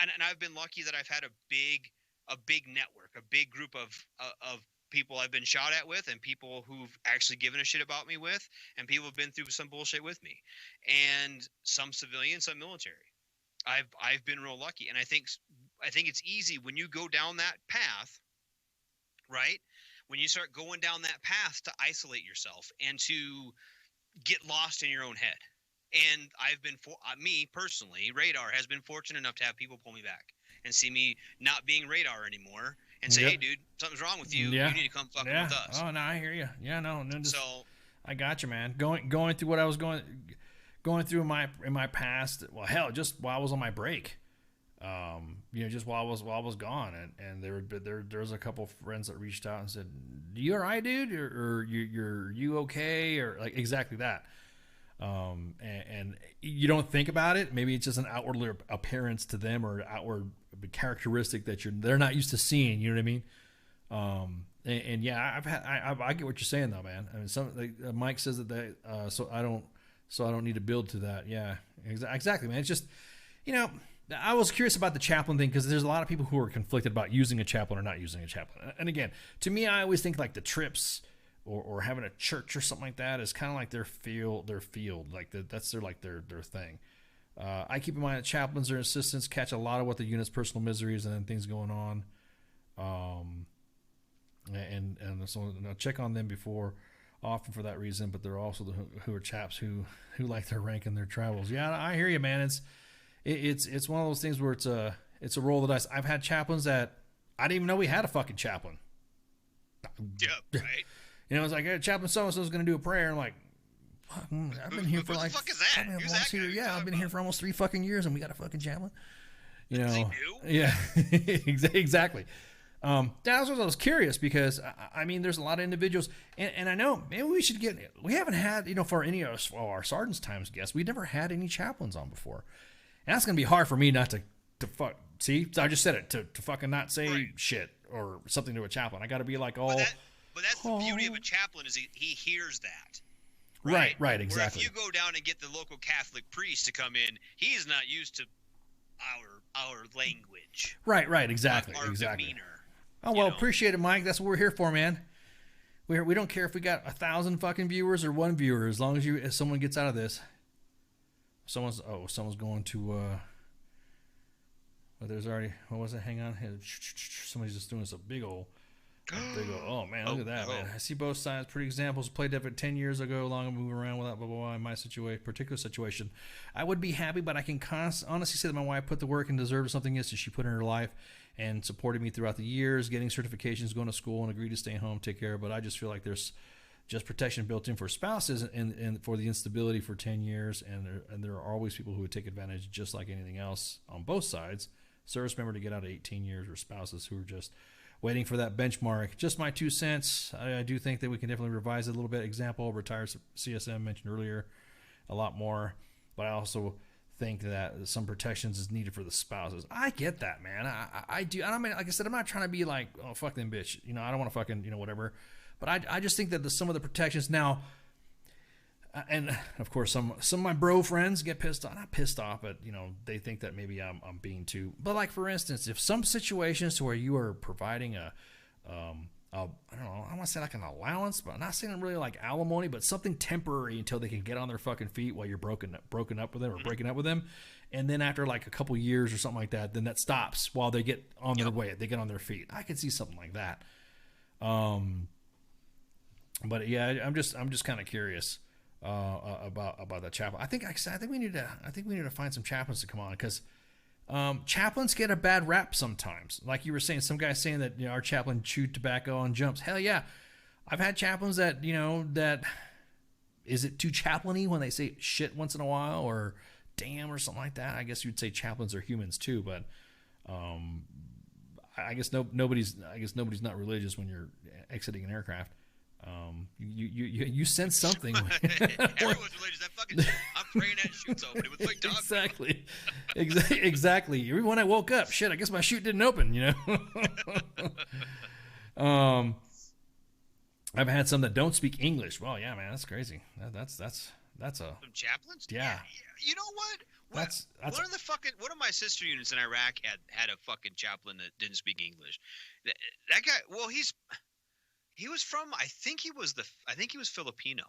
Speaker 7: And I've been lucky that I've had a big network, a big group of people I've been shot at with, and people who've actually given a shit about me with, and people have been through some bullshit with me, and some civilian, some military. I've been real lucky, and I think it's easy when you go down that path, right? When you start going down that path to isolate yourself and to get lost in your own head. And I've been, me personally, Radar has been fortunate enough to have people pull me back and see me not being Radar anymore and say, hey, dude, something's wrong with you. You need to come fucking with us.
Speaker 6: Oh, no, I hear you. Yeah, no.
Speaker 7: So
Speaker 6: I got you, man. Going through what I was going through in my past. Well, hell, just while I was on my break. You know, just while I was gone, and there was a couple friends that reached out and said, "You all right, dude? Or you okay?" Or like exactly that. And you don't think about it. Maybe it's just an outward appearance to them or outward characteristic that they're not used to seeing. You know what I mean? And yeah, I get what you're saying though, man. I mean, Mike says that so I don't need to build to that. Yeah, exactly, man. It's just, you know, I was curious about the chaplain thing because there's a lot of people who are conflicted about using a chaplain or not using a chaplain. And again, to me, I always think like the trips or having a church or something like that is kind of like their field, like that's their thing. I keep in mind that chaplains or assistants catch a lot of what the unit's personal miseries and things going on. And so I'll check on them often for that reason, but they're also who are chaps who like their rank in their travels. Yeah, I hear you, man. It's one of those things where it's a roll of the dice. I've had chaplains that I didn't even know we had a fucking chaplain.
Speaker 7: Yeah, right.
Speaker 6: You know, it's like, hey, chaplain so-and-so is going to do a prayer. I'm like, I've been here for like,
Speaker 7: who the fuck is that?
Speaker 6: I've been here for almost 3 fucking years and we got a fucking chaplain. You know,
Speaker 7: is he new?
Speaker 6: Yeah, exactly. That's what I was curious because I mean, there's a lot of individuals, and I know maybe we haven't had, you know, for any of our Sergeant's Times guests, we never had any chaplains on before, and that's gonna be hard for me not to fuck. See, I just said it to fucking not say shit or something to a chaplain. I got to be like all.
Speaker 7: But that's the beauty of a chaplain is he hears that.
Speaker 6: Right, exactly.
Speaker 7: Where if you go down and get the local Catholic priest to come in, he is not used to our language.
Speaker 6: Right, exactly,
Speaker 7: our demeanor.
Speaker 6: Oh, well, appreciate it, Mike. That's what we're here for, man. We don't care if we got 1,000 fucking viewers or 1 viewer, as long as someone gets out of this. Someone's going to, well, there's already, what was it? Hang on. Somebody's just doing this big old, oh man, look at that, man. I see both sides. Pretty examples. Played Dev 10 years ago, long moving around without blah, blah, blah. In my particular situation, I would be happy, but I can honestly say that my wife put the work and deserved something that she put in her life and supported me throughout the years, getting certifications, going to school, and agreed to stay home, take care. But I just feel like there's just protection built in for spouses and for the instability for 10 years. And there are always people who would take advantage just like anything else on both sides. Service member to get out at 18 years or spouses who are just waiting for that benchmark. Just my 2 cents. I do think that we can definitely revise it a little bit. Example, retired CSM mentioned earlier, a lot more. But I also think that some protections is needed for the spouses. I get that, man. I do. I mean, like I said, I'm not trying to be like, oh, fuck them bitch. You know, I don't want to fucking, you know, whatever. But I just think that some of the protections now, and of course, some of my bro friends get pissed off. Not pissed off, but you know, they think that maybe I'm being too. But like for instance, if some situations to where you are providing I don't know, I want to say like an allowance, but I'm not saying really like alimony, but something temporary until they can get on their fucking feet while you're broken up with them or breaking up with them, and then after like a couple years or something like that, then that stops while they get on their way. They get on their feet. I could see something like that. But yeah, I'm just kind of curious. About that chaplain. I think we need to find some chaplains to come on because chaplains get a bad rap sometimes. Like you were saying, some guy saying that, you know, our chaplain chewed tobacco on jumps. Hell yeah, I've had chaplains that, you know, that is it too chaplain-y when they say shit once in a while or damn or something like that. I guess you'd say chaplains are humans too, but I guess nobody's not religious when you're exiting an aircraft. You sense something.
Speaker 7: Everyone's religious. That fucking shit. I'm praying that chute's open. It was like dog.
Speaker 6: Exactly. Every when I woke up, shit, I guess my chute didn't open. You know. I've had some that don't speak English. Well, yeah, man, that's crazy. That's a
Speaker 7: some chaplains.
Speaker 6: Yeah.
Speaker 7: You know what? One of my sister units in Iraq had a fucking chaplain that didn't speak English. That guy. Well, he was from, I think he was Filipino.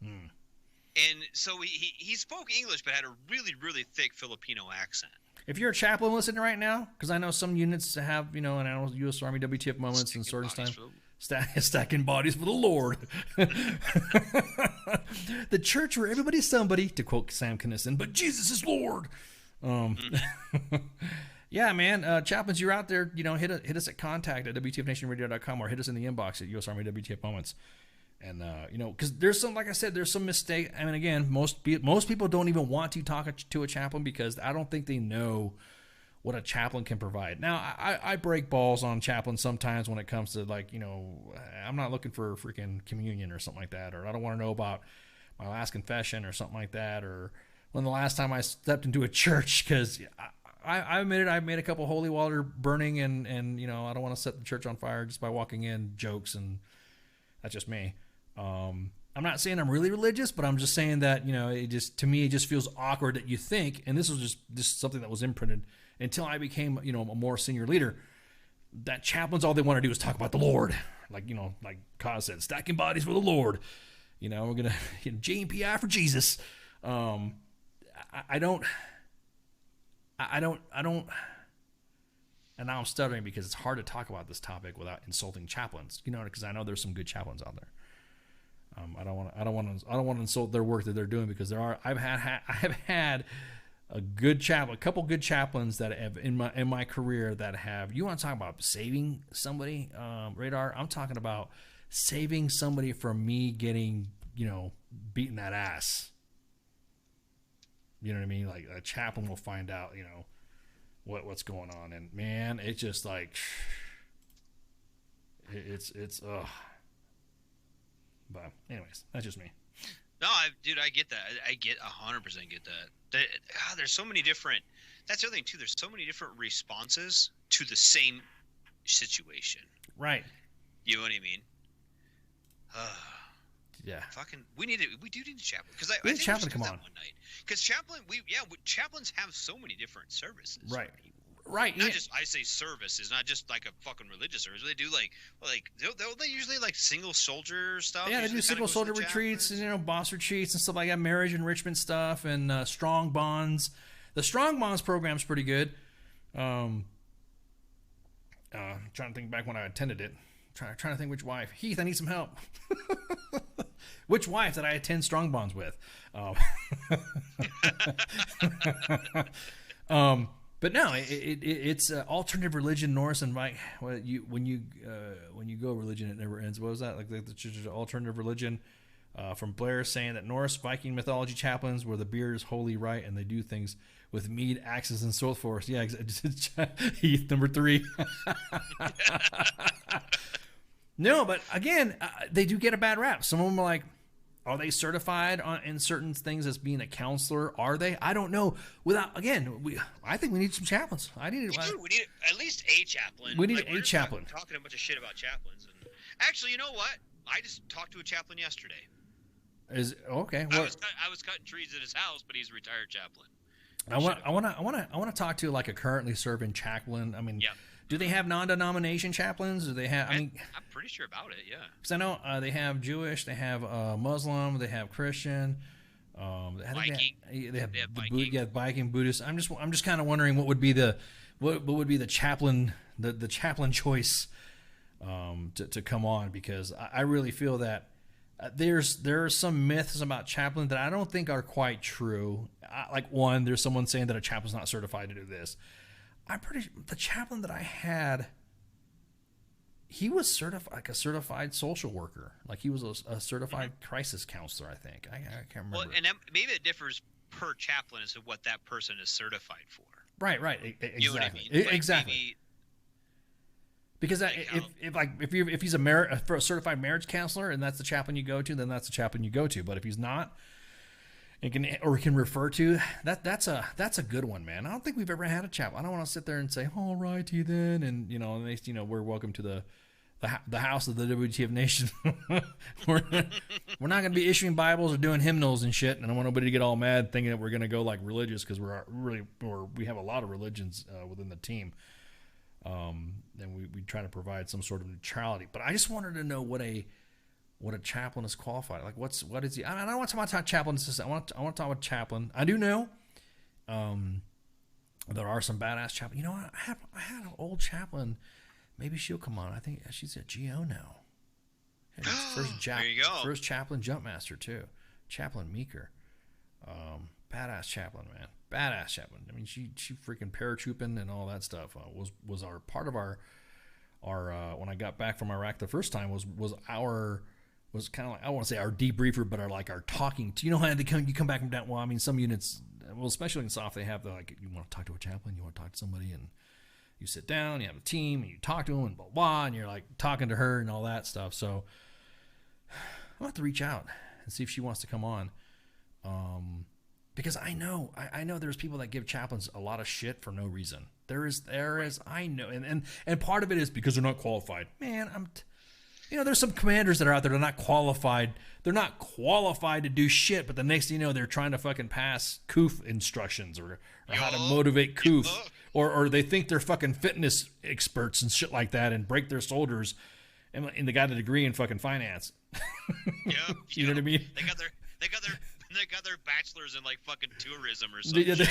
Speaker 7: And so he spoke English, but had a really, really thick Filipino accent.
Speaker 6: If you're a chaplain listening right now, because I know some units have, you know, and U.S. Army WTF moments and Sergeant's Time, stacking bodies for the Lord. The church where everybody's somebody, to quote Sam Kinison, but Jesus is Lord. Yeah, man. Chaplains, you're out there, you know, hit us at contact@WTFNationRadio.com or hit us in the inbox at U.S. Army WTF Moments. And, you know, because there's some, like I said, there's some mistake. I mean, again, most people don't even want to talk to a chaplain because I don't think they know what a chaplain can provide. Now, I break balls on chaplains sometimes when it comes to, like, you know, I'm not looking for freaking communion or something like that, or I don't want to know about my last confession or something like that, or when the last time I stepped into a church, because I admit it, I've made a couple holy water burning and you know, I don't want to set the church on fire just by walking in, jokes, and that's just me. I'm not saying I'm really religious, but I'm just saying that, you know, to me it just feels awkward that you think, and this was just something that was imprinted until I became, you know, a more senior leader, that chaplains, all they want to do is talk about the Lord. Like, you know, like Kaz said, stacking bodies for the Lord. You know, we're going to, JPI for Jesus. I don't, and now I'm stuttering because it's hard to talk about this topic without insulting chaplains, you know, because I know there's some good chaplains out there. I don't want to insult their work that they're doing, because I've had a couple good chaplains that have in my career that have. You want to talk about saving somebody, Radar? I'm talking about saving somebody from me getting, you know, beating that ass. You know what I mean? Like, a chaplain will find out, you know, what's going on, and man, it's just like it's ugh. But anyways, that's just me.
Speaker 7: No, dude, I get that. I get 100% get that. There's so many different. That's the other thing too. There's so many different responses to the same situation.
Speaker 6: Right.
Speaker 7: You know what I mean?
Speaker 6: Yeah.
Speaker 7: Fucking, we do need a chaplain, because I
Speaker 6: think chaplain
Speaker 7: we should
Speaker 6: come
Speaker 7: do that
Speaker 6: on
Speaker 7: one night. Because chaplains have so many different services.
Speaker 6: Right. Right.
Speaker 7: Not just, I say services, not just like a fucking religious service. They do like they usually like single soldier stuff.
Speaker 6: Yeah, they do single soldier retreats and, you know, boss retreats and stuff like that, marriage enrichment stuff, and strong bonds. The strong bonds program's pretty good. Trying to think back when I attended it. Trying to think which wife. Heath, I need some help. Which wife did I attend strong bonds with? But no, it's alternative religion. Norris and Mike. When you go religion, it never ends. What was that? Like the Church of Alternative Religion, from Blair, saying that Norse Viking mythology chaplains, where the beer is holy right and they do things with mead, axes, and so forth. Yeah, Heath number 3. No, but again, they do get a bad rap. Some of them are like, are they certified in certain things as being a counselor? Are they? I don't know. I think we need some chaplains. We need
Speaker 7: at least a chaplain.
Speaker 6: We need a chaplain.
Speaker 7: Talking a bunch of shit about chaplains. And actually, you know what? I just talked to a chaplain yesterday.
Speaker 6: Okay.
Speaker 7: Well, I was cutting trees at his house, but he's a retired chaplain.
Speaker 6: I want to talk to like a currently serving chaplain. I mean, do they have non-denomination chaplains? Do they have? I'm
Speaker 7: pretty sure about it. Yeah.
Speaker 6: Because I know they have Jewish, they have Muslim, they have Christian,
Speaker 7: Viking.
Speaker 6: They have Viking. Viking, Buddhist. I'm just kind of wondering what would be the chaplain the chaplain choice to come on, because I really feel that. There are some myths about chaplain that I don't think are quite true. Like, one, there's someone saying that a chaplain's not certified to do this. I'm pretty sure the chaplain that I had, he was certified, like a certified social worker. Like, he was a certified crisis counselor, I think. I can't remember.
Speaker 7: Well, and maybe it differs per chaplain as to what that person is certified for.
Speaker 6: Right. Exactly.
Speaker 7: You know what I mean?
Speaker 6: Exactly.
Speaker 7: Maybe,
Speaker 6: because if he's a certified marriage counselor and that's the chaplain you go to, then that's the chaplain you go to. But if he's not, and can refer to that's a good one, man. I don't think we've ever had a chaplain. I don't want to sit there and say, all righty then, and we're welcome to the house of the WTF Nation. we're not going to be issuing Bibles or doing hymnals and shit. And I don't want nobody to get all mad thinking that we're going to go like religious, because we have a lot of religions within the team. And we try to provide some sort of neutrality. But I just wanted to know what a chaplain is qualified. Like, what is he? I don't want to talk about chaplain assistant. I want to talk about chaplain. I do know there are some badass chaplain. You know what? I had an old chaplain. Maybe she'll come on. I think she's at GO now.
Speaker 7: There you go.
Speaker 6: First chaplain jumpmaster too. Chaplain Meeker. Badass chaplain, man. Badass chaplain. I mean, she freaking paratrooping and all that stuff was our part of our when I got back from Iraq the first time was kind of like, I don't want to say our debriefer, but our talking to, you know how you come back from down. Well, I mean, some units, well, especially in SOF, they have you want to talk to a chaplain, you want to talk to somebody, and you sit down, you have a team, and you talk to them, and blah blah, and you're like talking to her and all that stuff. So I'll have to reach out and see if she wants to come on. Because I know there's people that give chaplains a lot of shit for no reason. There is I know, and part of it is because they're not qualified. Man, You know, there's some commanders that are out there that are not qualified. They're not qualified to do shit, but the next thing you know, they're trying to fucking pass COOF instructions or how to motivate COOF. Or they think they're fucking fitness experts and shit like that and break their soldiers and they got a degree in fucking finance.
Speaker 7: Yeah.
Speaker 6: You know what I mean?
Speaker 7: They got their bachelors in like fucking tourism or something.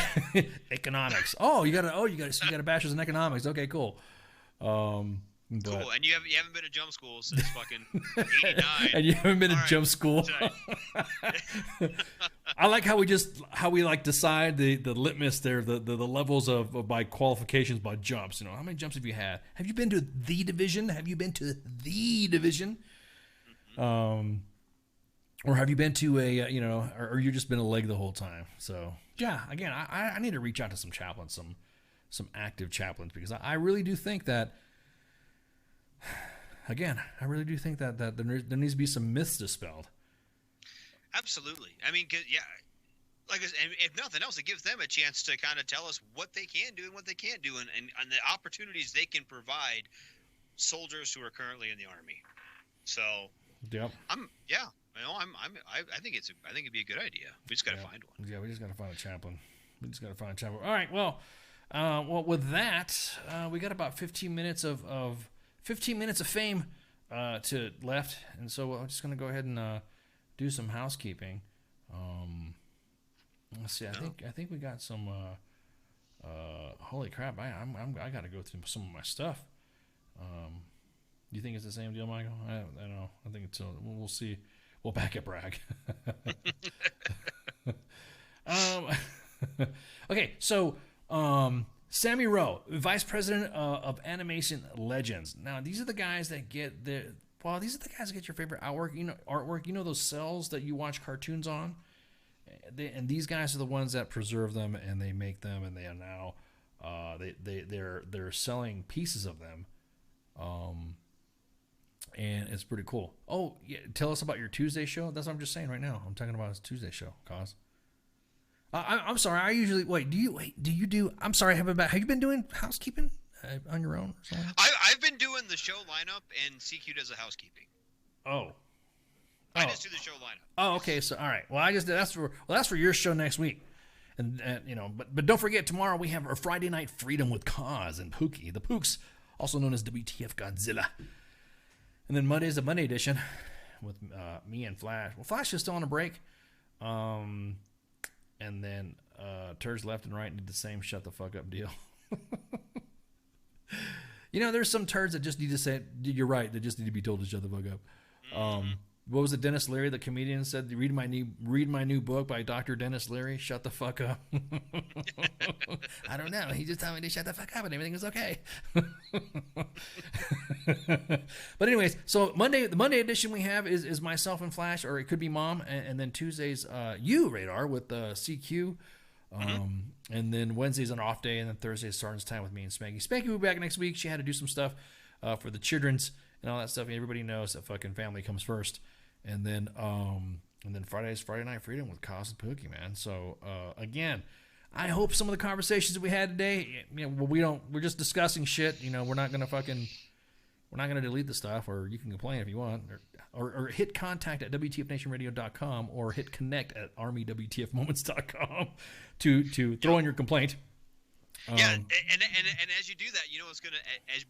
Speaker 6: Economics. You got a bachelor's in economics. Okay, cool.
Speaker 7: Cool, and you haven't been to jump school since fucking '89.
Speaker 6: And you haven't been to jump school. I like how we decide the litmus there, the levels of by qualifications by jumps. You know, how many jumps have you had? Have you been to the division? Or have you been to or you just been a leg the whole time? So yeah, again, I need to reach out to some chaplains, some active chaplains, because I really do think that. Again, I really do think that there needs to be some myths dispelled.
Speaker 7: Absolutely. I mean, like I said, if nothing else, it gives them a chance to kind of tell us what they can do and what they can't do, and the opportunities they can provide soldiers who are currently in the Army. So,
Speaker 6: yep.
Speaker 7: I think it'd be a good idea. We just got to find one.
Speaker 6: Yeah, we just got to find a chaplain. All right. Well, with that, we got about 15 minutes of 15 minutes of fame to left, and so I'm just going to go ahead and do some housekeeping. Let's see. I think we got some. Holy crap! I got to go through some of my stuff. You think it's the same deal, Michael? I don't know. I think it's. We'll see. We'll back up, brag. Okay, so. Sammy Rowe, Vice President of Animation Legends. Now, these are the guys that get your favorite artwork. You know those cells that you watch cartoons on? And these guys are the ones that preserve them, and they make them, and they are now they're selling pieces of them. And it's pretty cool. Oh, yeah, tell us about your Tuesday show. That's what I'm just saying right now. I'm talking about his Tuesday show, Cause. I'm sorry. I usually do you do? I'm sorry. Have you been doing housekeeping on your own? Or something?
Speaker 7: I've been doing the show lineup, and CQ does the housekeeping. I just do the show lineup.
Speaker 6: Oh, okay. So all right. Well, that's for your show next week, and but don't forget tomorrow we have our Friday Night Freedom with Cause and Pookie, the Pooks, also known as WTF Godzilla, and then Monday's the Monday edition with me and Flash. Well, Flash is still on a break. And then turds left and right need the same shut the fuck up deal. There's some turds that just need to say, you're right, they just need to be told to shut the fuck up. What was it Dennis Leary, the comedian, said? Read my new book by Dr. Dennis Leary. Shut the fuck up. I don't know. He just told me to shut the fuck up and everything was okay. But anyways, so the Monday edition we have is myself and Flash, or it could be Mom, and then Tuesday's you, Radar, with CQ. And then Wednesday's an off day, and then Thursday's Sergeant's Time with me and Spanky. Spanky will be back next week. She had to do some stuff for the children's and all that stuff. Everybody knows that fucking family comes first. And then Friday's Friday Night Freedom with Cos and Pookie, man. So again, I hope some of the conversations that we had today, we're just discussing shit. We're not gonna delete the stuff, or you can complain if you want, or hit contact at WTFNationRadio.com or hit connect at ArmyWTFMoments.com to throw in your complaint.
Speaker 7: Yeah, and as you do that, it's gonna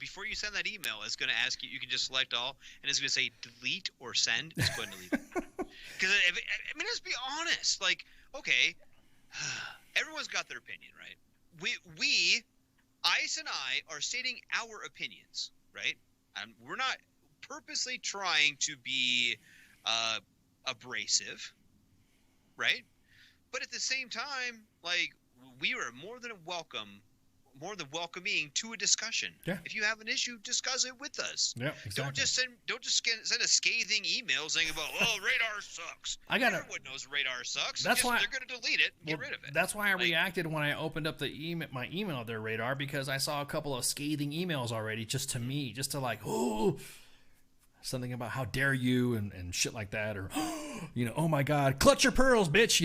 Speaker 7: before you send that email, it's gonna ask you. You can just select all, and it's gonna say delete or send. It's going to delete. Because let's be honest. Like, okay, everyone's got their opinion, right? We, Ice and I, are stating our opinions, right? We're not purposely trying to be abrasive, right? But at the same time, like, we are more than welcoming to a discussion.
Speaker 6: Yeah.
Speaker 7: If you have an issue, discuss it with us.
Speaker 6: Yeah, exactly.
Speaker 7: Don't just send a scathing email saying about, radar sucks. Everyone knows radar sucks. They're going to delete it and get rid of it.
Speaker 6: That's why I reacted when I opened up my email there, Radar, because I saw a couple of scathing emails already just to me, just to like, something about how dare you and shit like that, or oh my God, clutch your pearls, bitch,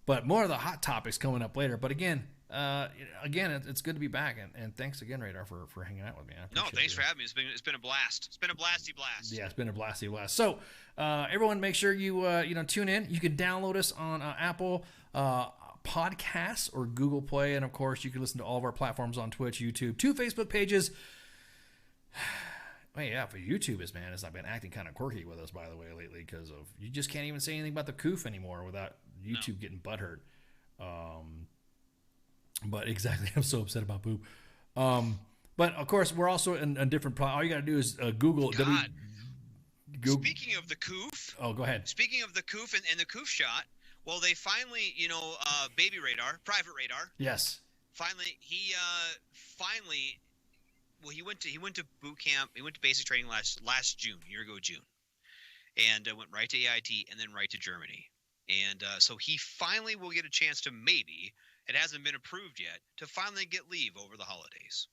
Speaker 6: But more of the hot topics coming up later. But again, again, it's good to be back, and thanks again, Radar, for hanging out with me.
Speaker 7: No, thanks for having me. It's been a blast. It's been a blasty blast.
Speaker 6: Yeah, it's been a blasty blast. So, everyone, make sure you tune in. You can download us on Apple Podcasts or Google Play, and of course, you can listen to all of our platforms on Twitch, YouTube, 2 Facebook pages. Well, yeah, for YouTube has been acting kind of quirky with us, by the way, lately, because of you just can't even say anything about the coof anymore without YouTube getting butthurt. But exactly, I'm so upset about Boo. But of course, we're also in different. All you got to do is Google.
Speaker 7: Speaking of the coof.
Speaker 6: Oh, go ahead.
Speaker 7: Speaking of the coof and the coof shot, well, they finally, Baby Radar, Private Radar.
Speaker 6: Yes.
Speaker 7: Finally, he went to boot camp. He went to basic training last June, a year ago June, and went right to AIT and then right to Germany. And so he finally will get a chance to maybe, it hasn't been approved yet, to finally get leave over the holidays.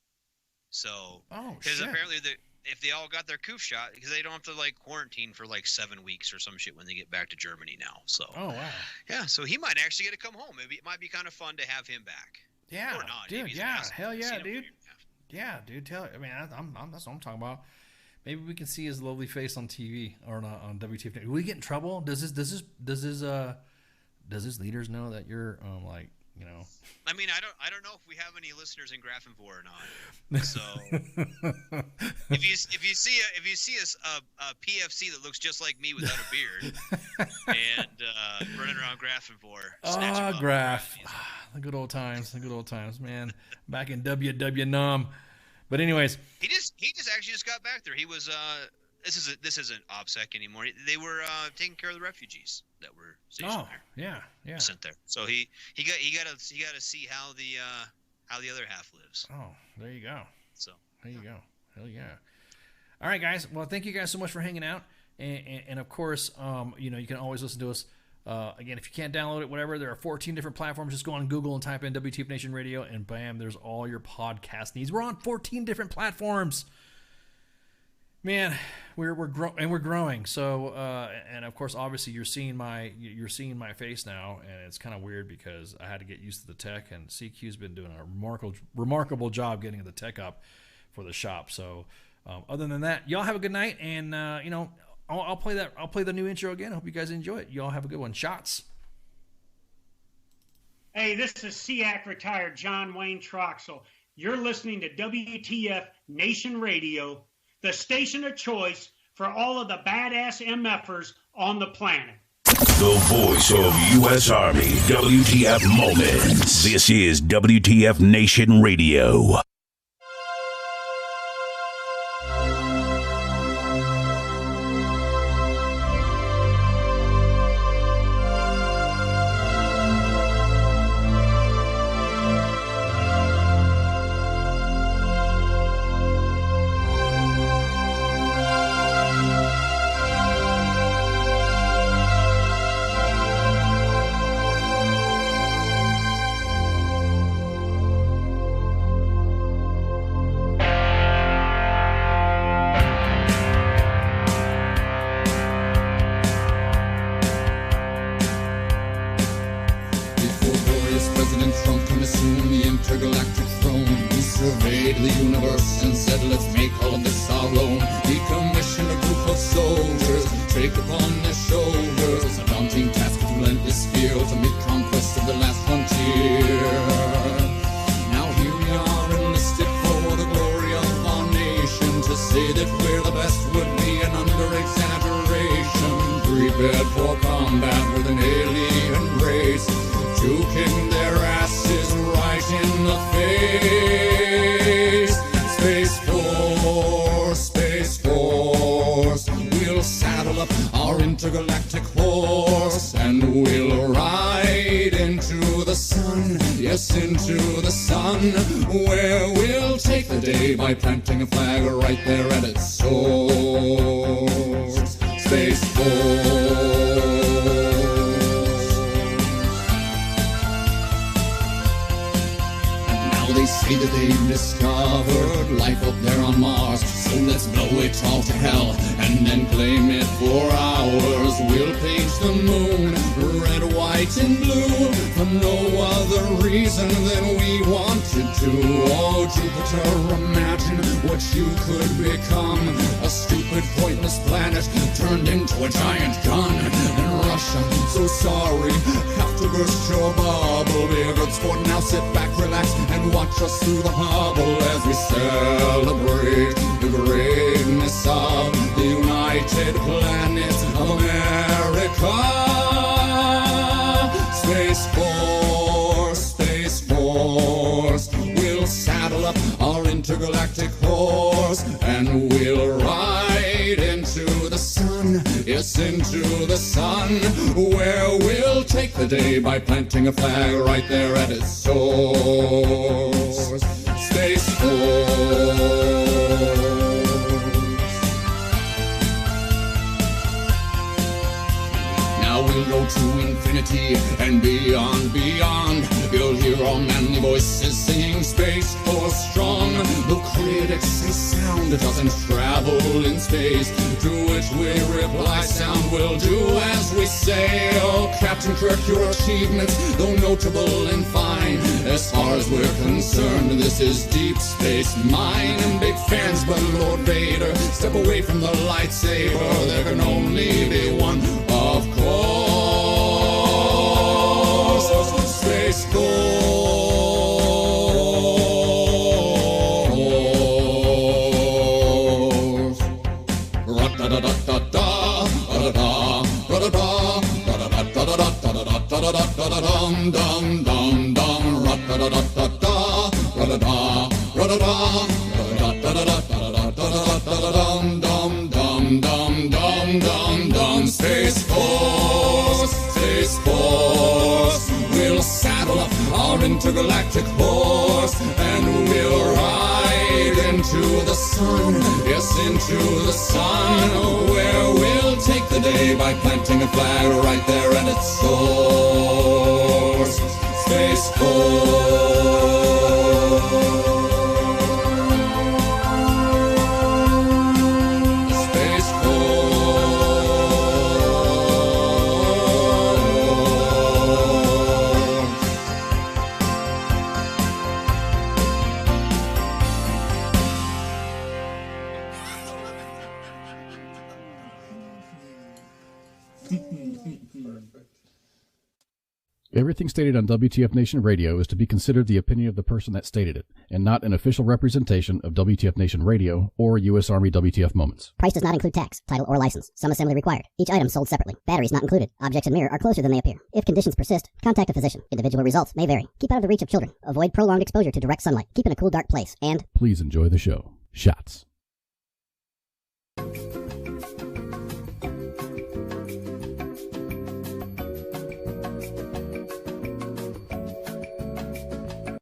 Speaker 7: So, because apparently if they all got their coof shot, because they don't have to quarantine for 7 weeks or some shit when they get back to Germany now. So,
Speaker 6: oh wow,
Speaker 7: yeah. So he might actually get to come home. It might be kind of fun to have him back.
Speaker 6: Yeah,
Speaker 7: or not.
Speaker 6: Dude. Yeah, hell yeah, dude. Yeah, dude. That's what I'm talking about. Maybe we can see his lovely face on TV or on WTF. Will we get in trouble? Does his leaders know that you're
Speaker 7: I mean, I don't know if we have any listeners in Grafenvor or not. So if you see a PFC that looks just like me without a beard and running around Grafenvor,
Speaker 6: Graf, the good old times, man. Back in WW But anyways,
Speaker 7: he just actually got back there. He was this isn't OPSEC anymore. They were taking care of the refugees that were stationed there.
Speaker 6: Yeah.
Speaker 7: Sent there. So he got to see how the other half lives.
Speaker 6: Oh, there you go.
Speaker 7: So
Speaker 6: there you go. Hell yeah. All right, guys. Well, thank you guys so much for hanging out, and of course, you can always listen to us. Again, if you can't download it, whatever, there are 14 different platforms. Just go on Google and type in WTF Nation Radio, and bam, there's all your podcast needs. We're on 14 different platforms. Man, we're growing. So, and of course, obviously, you're seeing my face now, and it's kind of weird because I had to get used to the tech, and CQ's been doing a remarkable job getting the tech up for the shop. So, other than that, y'all have a good night, and I'll play the new intro again. I hope you guys enjoy it. Y'all have a good one. Shots.
Speaker 16: Hey, this is SEAC retired John Wayne Troxel. You're listening to WTF Nation Radio, the station of choice for all of the badass MFers on the planet.
Speaker 5: The voice of U.S. Army, WTF Moments. This is WTF Nation Radio.
Speaker 17: Red, white, and blue, for no other reason reason than we wanted to. Oh, Jupiter, imagine what you could become. A stupid, pointless planet turned into a giant gun. And Russia, so sorry, have to burst your bubble. Be a good sport, now sit back, relax, and watch us through the hubble as we celebrate the greatness of the United Planets of America. Space Force, we'll saddle up our intergalactic horse and we'll ride into the sun, yes, into the sun, where we'll take the day by planting a flag right there at its source. Space Force. We'll go to infinity and beyond, beyond. You'll hear all manly voices singing Space Force strong. The critics say sound doesn't travel in space, to which we reply sound will do as we say. Oh, Captain Kirk, your achievements, though notable and fine, as far as we're concerned, this is Deep Space Mine. And big fans, but Lord Vader, step away from the lightsaber. There can only be one, of course. Space Force. Ra-da-da-da-da-da, ra-da-da, ra-da-da, ra-da-da-da-da-da-da-da-dum-dum-dum-dum, ra-da-da-da-da-da, ra-da-da, ra-da-da, ra-da-da-da-da-da-da-dum-dum-dum-dum-dum-dum. Space Force, Space Force, we'll saddle up our intergalactic horse and we'll ride into the sun, yes, into the sun, where we'll take the day by planting a flag right there at its source. Space Force.
Speaker 14: Everything stated on WTF Nation Radio is to be considered the opinion of the person that stated it, and not an official representation of WTF Nation Radio or U.S. Army WTF Moments.
Speaker 15: Price does not include tax, title, or license. Some assembly required. Each item sold separately. Batteries not included. Objects in mirror are closer than they appear. If conditions persist, contact a physician. Individual results may vary. Keep out of the reach of children. Avoid prolonged exposure to direct sunlight. Keep in a cool, dark place. And
Speaker 14: please enjoy the show. Shots.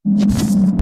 Speaker 18: You